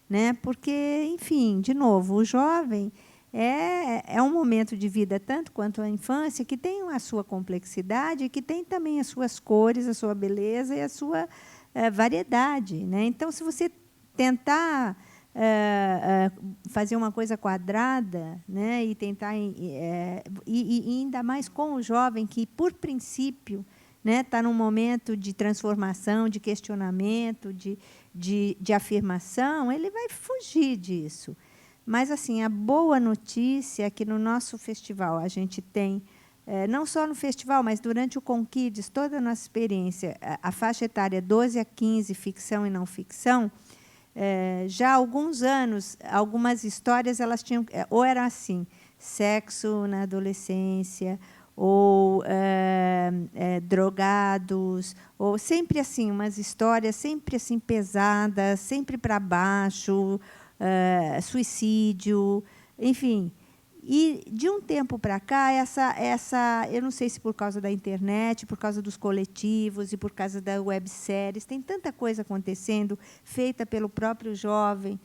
Né? Porque, enfim, de novo, o jovem é um momento de vida, tanto quanto a infância, que tem a sua complexidade, que tem também as suas cores, a sua beleza e a sua variedade. Né? Então, se você tentar fazer uma coisa quadrada, né? E tentar e ainda mais com o jovem, que, por princípio, né, está num momento de transformação, de questionamento, de afirmação, ele vai fugir disso. Mas, assim, a boa notícia é que no nosso festival a gente tem, não só no festival, mas durante o Conquides, toda a nossa experiência, a faixa etária 12 a 15, ficção e não ficção, já há alguns anos, algumas histórias elas tinham, ou eram assim, sexo na adolescência, ou drogados, ou sempre assim, umas histórias sempre assim pesadas, sempre para baixo, suicídio, enfim. E, de um tempo para cá, eu não sei se por causa da internet, por causa dos coletivos e por causa das webséries, tem tanta coisa acontecendo, feita pelo próprio jovem,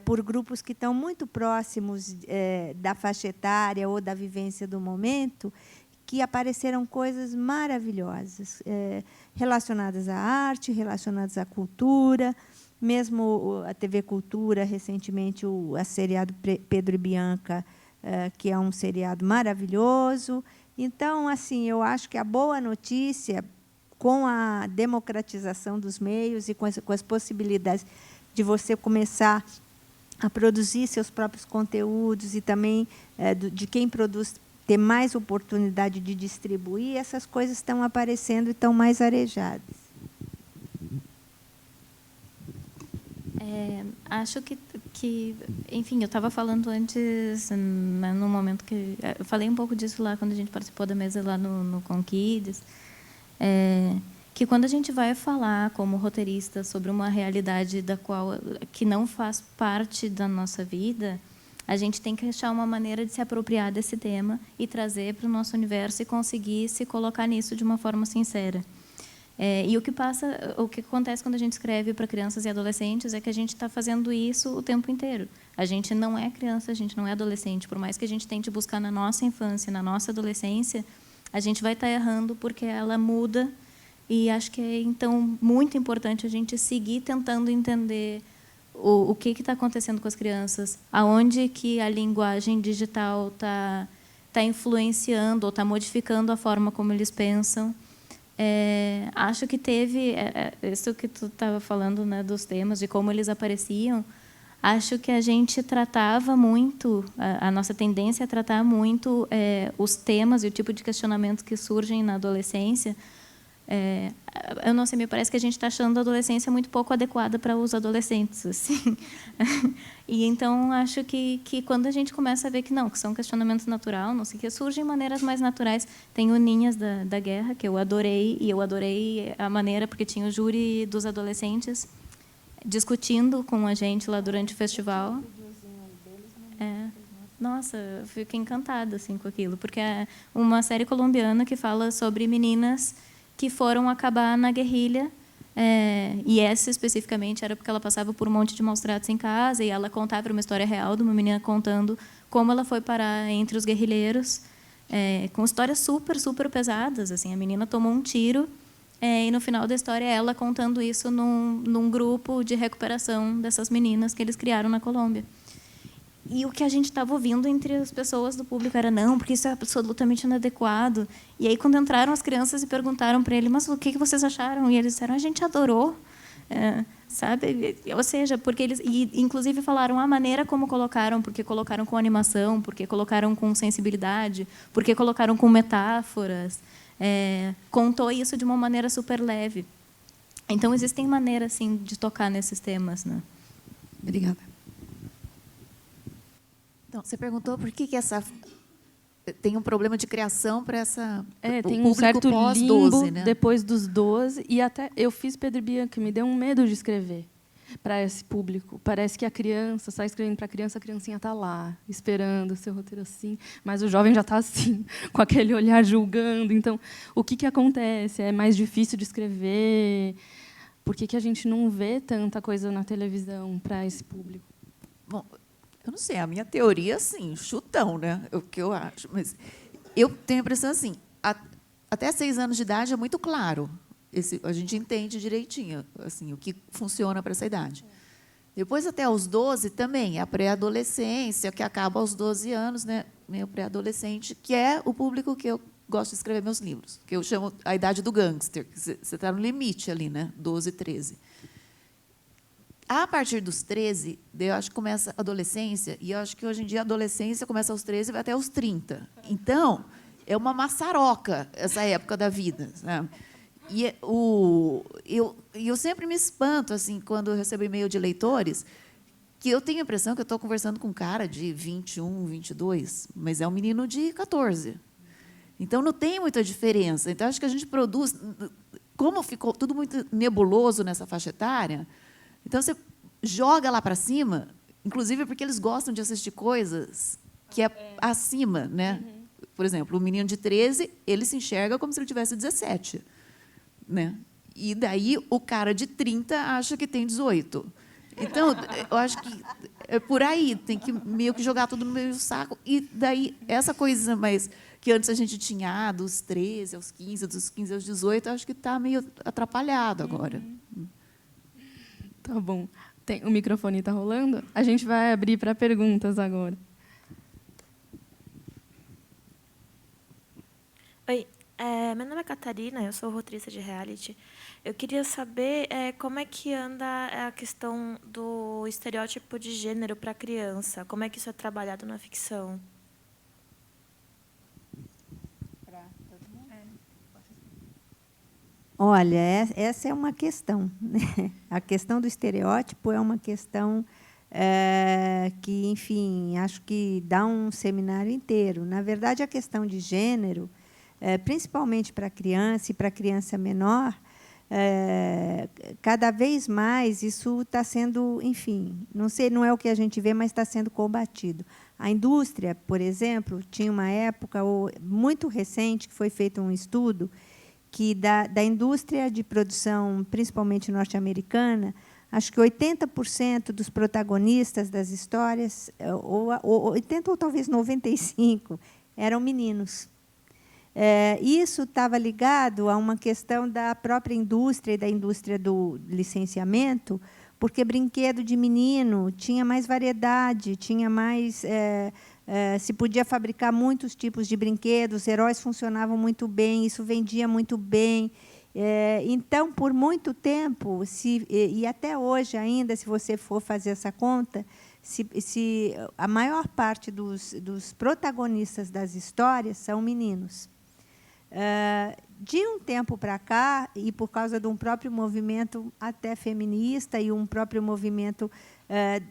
por grupos que estão muito próximos da faixa etária ou da vivência do momento, que apareceram coisas maravilhosas, relacionadas à arte, relacionadas à cultura. Mesmo a TV Cultura, recentemente, o seriado Pedro e Bianca, que é um seriado maravilhoso. Então, assim, eu acho que a boa notícia, com a democratização dos meios e com as possibilidades de você começar a produzir seus próprios conteúdos e também de quem produz ter mais oportunidade de distribuir, essas coisas estão aparecendo e estão mais arejadas.
Acho que, enfim, eu estava falando antes, né, no momento que... Eu falei um pouco disso lá, quando a gente participou da mesa lá no Conquides, que quando a gente vai falar como roteirista sobre uma realidade que não faz parte da nossa vida, a gente tem que achar uma maneira de se apropriar desse tema e trazer para o nosso universo e conseguir se colocar nisso de uma forma sincera. E o que acontece quando a gente escreve para crianças e adolescentes é que a gente está fazendo isso o tempo inteiro. A gente não é criança, a gente não é adolescente. Por mais que a gente tente buscar na nossa infância, na nossa adolescência, a gente vai estar errando porque ela muda. E acho que é, então, muito importante a gente seguir tentando entender o que está acontecendo com as crianças, aonde que a linguagem digital está influenciando ou está modificando a forma como eles pensam. Acho que teve isso que tu estava falando, né, dos temas, de como eles apareciam. Acho que a gente tratava muito, a nossa tendência é tratar muito os temas e o tipo de questionamento que surgem na adolescência. Eu não sei, me parece que a gente está achando a adolescência muito pouco adequada para os adolescentes, assim. E então acho que quando a gente começa a ver que não, que são questionamentos naturais, não sei, que surgem maneiras mais naturais. Tem o Ninhas da Guerra, que eu adorei, e eu adorei a maneira, porque tinha o júri dos adolescentes discutindo com a gente lá durante o festival. Nossa, eu fiquei encantada assim com aquilo, porque é uma série colombiana que fala sobre meninas que foram acabar na guerrilha, e essa especificamente era porque ela passava por um monte de maus-tratos em casa, e ela contava uma história real de uma menina contando como ela foi parar entre os guerrilheiros, com histórias super, super pesadas. Assim, a menina tomou um tiro, e no final da história ela contando isso num grupo de recuperação dessas meninas que eles criaram na Colômbia. E o que a gente estava ouvindo entre as pessoas do público era não, porque isso é absolutamente inadequado. E aí, quando entraram as crianças e perguntaram para ele, mas o que vocês acharam? E eles disseram, a gente adorou, sabe? Ou seja, porque eles, e inclusive falaram a maneira como colocaram, porque colocaram com animação, porque colocaram com sensibilidade, porque colocaram com metáforas. Contou isso de uma maneira super leve. Então, existem maneiras assim de tocar nesses temas, né?
Obrigada. Então, você perguntou por que tem um problema de criação para essa
tem
o
um certo
pós
limbo
12, né?
depois dos 12, e até eu fiz Pedro e Bianca, que me deu um medo de escrever para esse público. Parece que a criança está escrevendo para a criancinha está lá, esperando o seu roteiro assim, mas o jovem já está assim, com aquele olhar julgando. Então, o que acontece? É mais difícil de escrever? Por que a gente não vê tanta coisa na televisão para esse público?
Bom, eu não sei, a minha teoria, assim, chutão, né? O que eu acho. Mas eu tenho a impressão assim, até 6 anos de idade é muito claro. A gente entende direitinho assim, o que funciona para essa idade. Depois, até aos 12, também, a pré-adolescência, que acaba aos 12 anos, né? Meio pré-adolescente, que é o público que eu gosto de escrever meus livros, que eu chamo a idade do gangster. Você está no limite ali, né? 12, 13. A partir dos 13, eu acho que começa a adolescência, e eu acho que hoje em dia a adolescência começa aos 13 e vai até aos 30. Então, é uma maçaroca essa época da vida, sabe? E eu sempre me espanto assim quando eu recebo e-mail de leitores, que eu tenho a impressão que eu estou conversando com um cara de 21, 22, mas é um menino de 14. Então, não tem muita diferença. Então, acho que a gente produz... Como ficou tudo muito nebuloso nessa faixa etária, então você joga lá para cima, inclusive porque eles gostam de assistir coisas que é acima, né? Por exemplo, o menino de 13, ele se enxerga como se ele tivesse 17, né? E daí o cara de 30 acha que tem 18. Então, eu acho que é por aí, tem que meio que jogar tudo no meio do saco. E daí essa coisa mais que antes a gente tinha dos 13 aos 15, dos 15 aos 18, acho que está meio atrapalhado agora.
Tá bom. O microfone está rolando? A gente vai abrir para perguntas agora.
Oi, meu nome é Catarina, eu sou roteirista de reality. Eu queria saber como é que anda a questão do estereótipo de gênero para criança. Como é que isso é trabalhado na ficção?
Olha, essa é uma questão, né? A questão do estereótipo é uma questão que, enfim, acho que dá um seminário inteiro. Na verdade, a questão de gênero, principalmente para a criança e para a criança menor, cada vez mais isso está sendo, enfim, não sei, não é o que a gente vê, mas está sendo combatido. A indústria, por exemplo, tinha uma época muito recente que foi feito um estudo que da indústria de produção, principalmente norte-americana, acho que 80% dos protagonistas das histórias, ou 80% ou talvez 95%, eram meninos. Isso estava ligado a uma questão da própria indústria e da indústria do licenciamento, porque brinquedo de menino tinha mais variedade, tinha mais... se podia fabricar muitos tipos de brinquedos, heróis funcionavam muito bem, isso vendia muito bem. Então, por muito tempo, e até hoje ainda, se você for fazer essa conta, se a maior parte dos protagonistas das histórias são meninos. De um tempo para cá, e por causa de um próprio movimento até feminista e um próprio movimento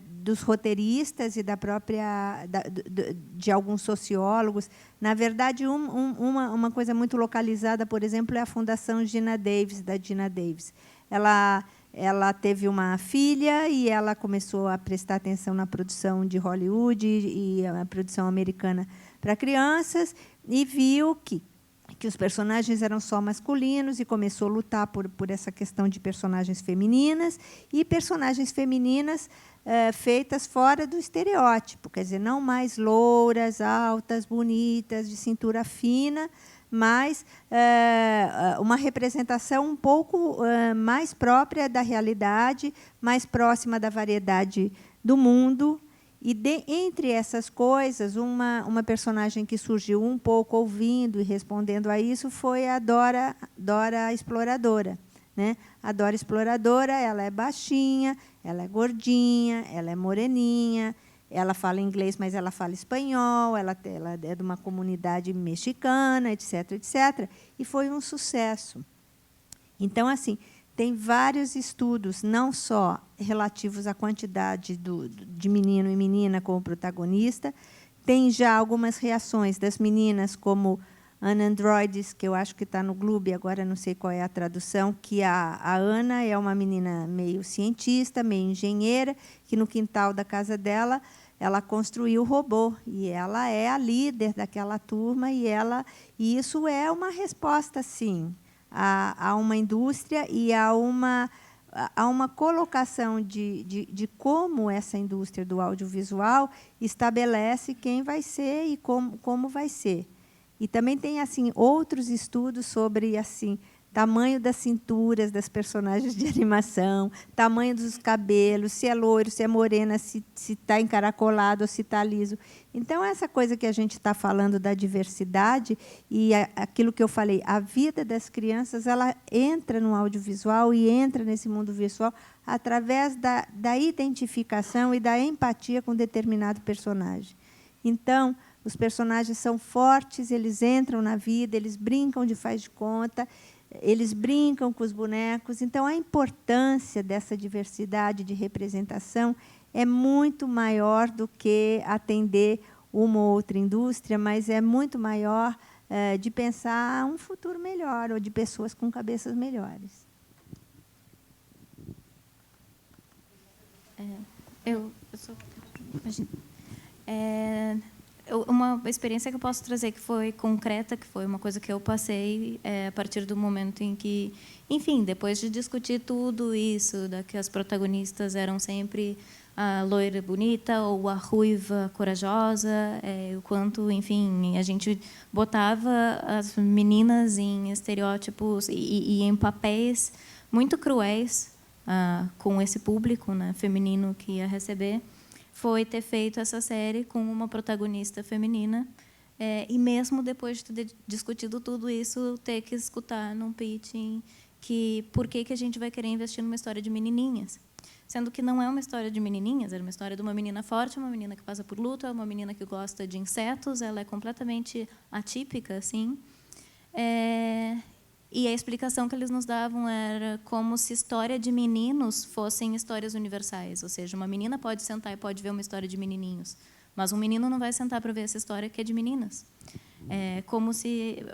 dos roteiristas e de alguns sociólogos, na verdade, uma coisa muito localizada, por exemplo, é a Fundação Geena Davis, da Geena Davis. Ela teve uma filha e ela começou a prestar atenção na produção de Hollywood e a produção americana para crianças e viu que os personagens eram só masculinos e começou a lutar por essa questão de personagens femininas e personagens femininas feitas fora do estereótipo, quer dizer, não mais louras, altas, bonitas, de cintura fina, mas uma representação um pouco mais própria da realidade, mais próxima da variedade do mundo. E, entre essas coisas, uma personagem que surgiu um pouco ouvindo e respondendo a isso foi a Dora Exploradora, né? A Dora Exploradora, ela é baixinha, ela é gordinha, ela é moreninha, ela fala inglês, mas ela fala espanhol, ela é de uma comunidade mexicana, etc., etc., e foi um sucesso. Então, assim, tem vários estudos, não só relativos à quantidade de menino e menina como protagonista, tem já algumas reações das meninas, como Anandroides, que eu acho que está no Globo, agora não sei qual é a tradução, que a Ana é uma menina meio cientista, meio engenheira, que no quintal da casa dela ela construiu o robô, e ela é a líder daquela turma, e isso é uma resposta, sim, a uma indústria e a uma colocação de como essa indústria do audiovisual estabelece quem vai ser e como vai ser. E também tem assim outros estudos sobre assim tamanho das cinturas das personagens de animação, tamanho dos cabelos, se é loiro, se é morena, se está encaracolado ou se está liso. Então, essa coisa que a gente está falando da diversidade e aquilo que eu falei, a vida das crianças, ela entra no audiovisual e entra nesse mundo visual através da identificação e da empatia com determinado personagem. Então, os personagens são fortes, eles entram na vida, eles brincam de faz de conta, eles brincam com os bonecos. Então, a importância dessa diversidade de representação é muito maior do que atender uma ou outra indústria, mas é muito maior de pensar um futuro melhor ou de pessoas com cabeças melhores.
Uma experiência que eu posso trazer que foi concreta, que foi uma coisa que eu passei a partir do momento em que, enfim, depois de discutir tudo isso, que as protagonistas eram sempre a loira bonita ou a ruiva corajosa, o quanto, enfim, a gente botava as meninas em estereótipos e em papéis muito cruéis com esse público, né, feminino que ia receber, foi ter feito essa série com uma protagonista feminina e mesmo depois de ter discutido tudo isso, ter que escutar num pitching que por que a gente vai querer investir numa história de menininhas, sendo que não é uma história de menininhas, era uma história de uma menina forte, uma menina que passa por luto, é uma menina que gosta de insetos, ela é completamente atípica, assim. E a explicação que eles nos davam era como se história de meninos fossem histórias universais, ou seja, uma menina pode sentar e pode ver uma história de menininhos, mas um menino não vai sentar para ver essa história que é de meninas. É como se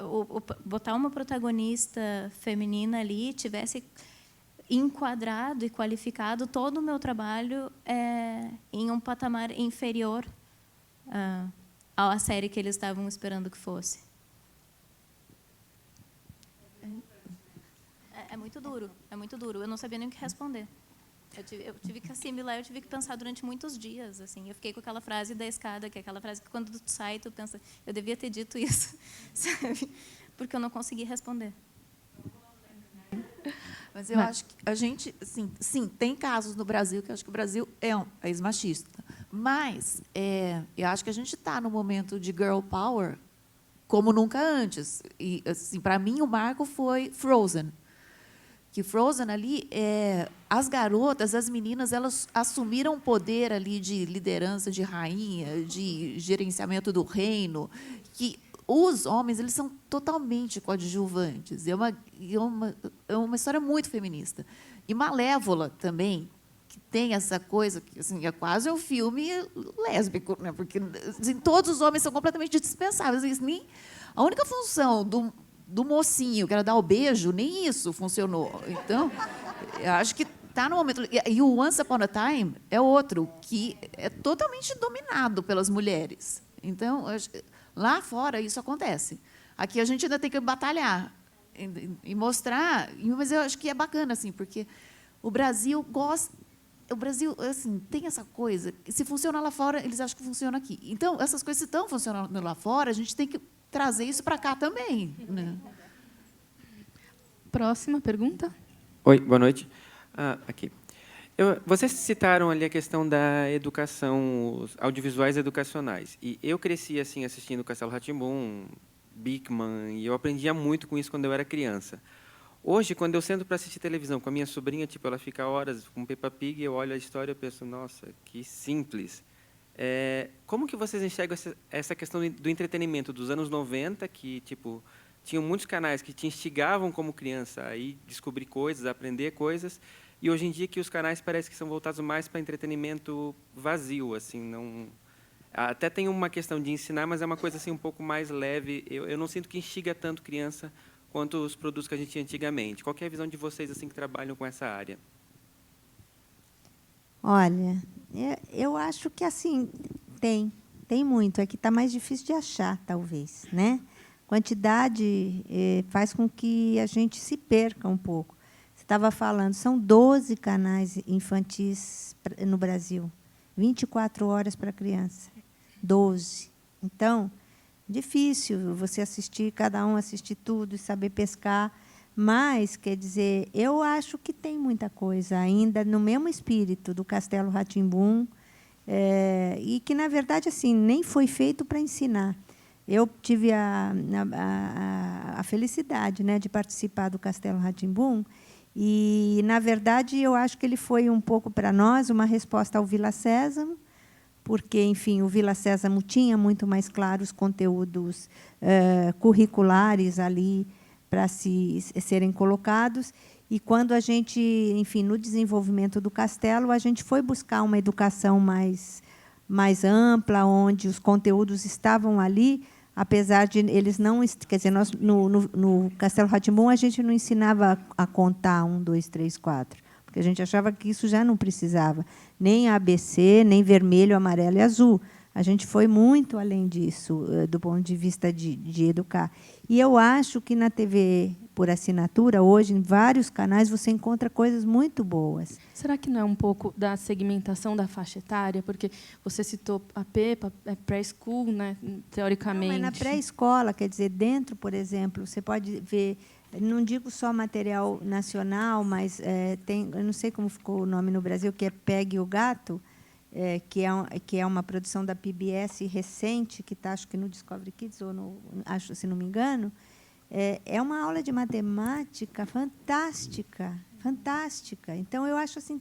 botar uma protagonista feminina ali tivesse enquadrado e qualificado todo o meu trabalho em um patamar inferior à série que eles estavam esperando que fosse. É muito duro, é muito duro. Eu não sabia nem o que responder. Eu tive que assimilar, eu tive que pensar durante muitos dias. Assim, eu fiquei com aquela frase da escada, que é aquela frase que quando tu sai, tu pensa, eu devia ter dito isso, sabe? Porque eu não consegui responder.
Mas eu acho que a gente, sim, tem casos no Brasil que eu acho que o Brasil é um país machista. Mas eu acho que a gente está no momento de girl power como nunca antes. E, assim, para mim, o marco foi Frozen. Que Frozen ali, as garotas, as meninas, elas assumiram um poder ali de liderança, de rainha, de gerenciamento do reino, que os homens eles são totalmente coadjuvantes. É uma história muito feminista. E Malévola também, que tem essa coisa, que assim, é quase um filme lésbico, né? Porque assim, todos os homens são completamente dispensáveis. Assim, a única função do mocinho, que era dar o beijo, nem isso funcionou. Então, eu acho que está no momento... E o Once Upon a Time é outro, que é totalmente dominado pelas mulheres. Então, lá fora, isso acontece. Aqui a gente ainda tem que batalhar e mostrar... Mas eu acho que é bacana, assim, porque o Brasil gosta... O Brasil assim, tem essa coisa, que se funciona lá fora, eles acham que funciona aqui. Então, essas coisas, se estão funcionando lá fora, a gente tem que trazer isso para cá também. Né?
Próxima pergunta.
Oi, boa noite. Aqui. Vocês citaram ali a questão da educação, os audiovisuais educacionais. E eu cresci assim assistindo Castelo Rá-Tim-Bum, Bigman, e eu aprendia muito com isso quando eu era criança. Hoje, quando eu sento para assistir televisão com a minha sobrinha, tipo, ela fica horas com Peppa Pig, eu olho a história e penso, nossa, que simples. Como que vocês enxergam essa questão do entretenimento dos anos 90, que tipo, tinham muitos canais que te instigavam como criança a ir descobrir coisas, a aprender coisas, e hoje em dia que os canais parecem que são voltados mais para entretenimento vazio, assim, não... Até tem uma questão de ensinar, mas é uma coisa assim um pouco mais leve. Eu não sinto que instiga tanto criança quanto os produtos que a gente tinha antigamente. Qual que é a visão de vocês assim que trabalham com essa área?
Olha, eu acho que assim tem muito. É que está mais difícil de achar, talvez, né? Quantidade faz com que a gente se perca um pouco. Você estava falando, são 12 canais infantis no Brasil, 24 horas para criança, 12. Então, difícil você assistir, cada um assistir tudo e saber pescar. Mas, quer dizer, eu acho que tem muita coisa ainda no mesmo espírito do Castelo Rá-Tim-Bum, e que, na verdade, assim, nem foi feito para ensinar. Eu tive a felicidade, né, de participar do Castelo Rá-Tim-Bum, e, na verdade, eu acho que ele foi um pouco para nós uma resposta ao Vila Sésamo, porque, enfim, o Vila Sésamo tinha muito mais claros conteúdos curriculares ali para serem colocados. E, quando a gente, enfim, no desenvolvimento do castelo, a gente foi buscar uma educação mais ampla, onde os conteúdos estavam ali, apesar de eles não... Quer dizer, nós, no Castelo Rá-Tim-Bum, a gente não ensinava a contar 1, 2, 3, 4, porque a gente achava que isso já não precisava, nem ABC, nem vermelho, amarelo e azul. A gente foi muito além disso, do ponto de vista de educar. E eu acho que na TV por assinatura, hoje, em vários canais, você encontra coisas muito boas.
Será que não é um pouco da segmentação da faixa etária? Porque você citou a PEPA, pré-school, né, teoricamente.
Não, mas na pré-escola, quer dizer, dentro, por exemplo, você pode ver, não digo só material nacional, mas tem, eu não sei como ficou o nome no Brasil, que é Pegue o Gato, que é uma produção da PBS recente, que está, acho que no Discovery Kids, ou acho, se não me engano. É uma aula de matemática fantástica, fantástica. Então, eu acho assim,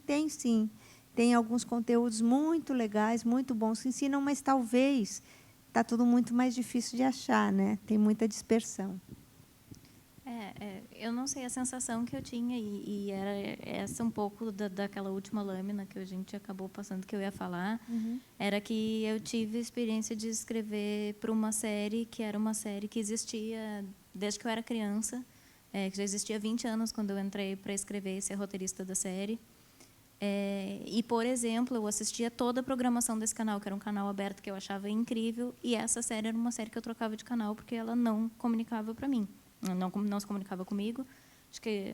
tem alguns conteúdos muito legais, muito bons que ensinam, mas talvez está tudo muito mais difícil de achar, né? Tem muita dispersão.
Eu não sei a sensação que eu tinha, e era essa um pouco daquela última lâmina que a gente acabou passando, que eu ia falar, era que eu tive a experiência de escrever para uma série que era uma série que existia desde que eu era criança, que já existia há 20 anos quando eu entrei para escrever e ser roteirista da série. E, por exemplo, eu assistia toda a programação desse canal, que era um canal aberto que eu achava incrível, e essa série era uma série que eu trocava de canal porque ela não comunicava para mim. Não se comunicava comigo. Acho que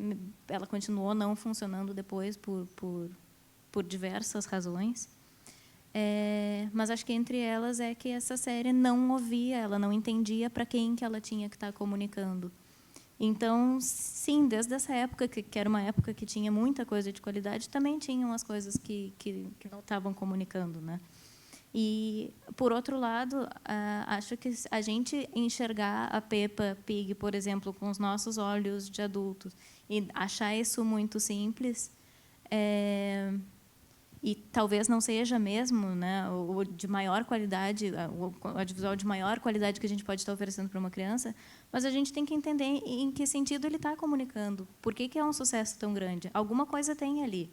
ela continuou não funcionando depois por diversas razões. Mas acho que entre elas é que essa série não ouvia, ela não entendia para quem que ela tinha que estar comunicando. Então, sim, desde essa época, que era uma época que tinha muita coisa de qualidade, também tinham as coisas que não estavam comunicando, né? E, por outro lado, acho que a gente enxergar a Peppa Pig, por exemplo, com os nossos olhos de adultos, e achar isso muito simples, e talvez não seja mesmo, né, o de maior qualidade, o audiovisual de maior qualidade que a gente pode estar oferecendo para uma criança, mas a gente tem que entender em que sentido ele está comunicando. Por que é um sucesso tão grande? Alguma coisa tem ali,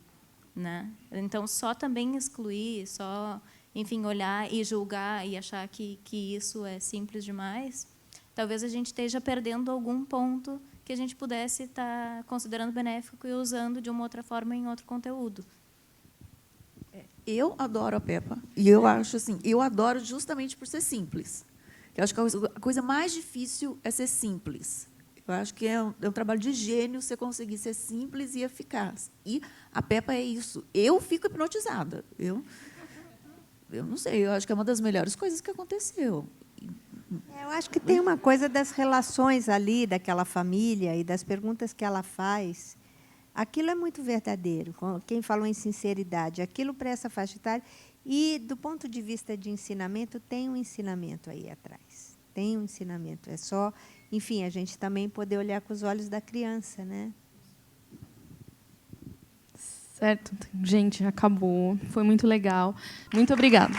né? Então, só também excluir, só... enfim, olhar e julgar e achar que isso é simples demais, talvez a gente esteja perdendo algum ponto que a gente pudesse estar considerando benéfico e usando de uma outra forma em outro conteúdo.
Eu adoro a Peppa. E eu acho assim, eu adoro justamente por ser simples. Eu acho que a coisa mais difícil é ser simples. Eu acho que é um trabalho de gênio você conseguir ser simples e eficaz. E a Peppa é isso. Eu fico hipnotizada. Eu não sei, eu acho que é uma das melhores coisas que aconteceu.
Eu acho que tem uma coisa das relações ali, daquela família, e das perguntas que ela faz. Aquilo é muito verdadeiro. Quem falou em sinceridade, aquilo para essa faixa etária. E, do ponto de vista de ensinamento, tem um ensinamento aí atrás. Tem um ensinamento. É só, enfim, a gente também poder olhar com os olhos da criança, né?
Certo. Gente, acabou. Foi muito legal. Muito obrigada.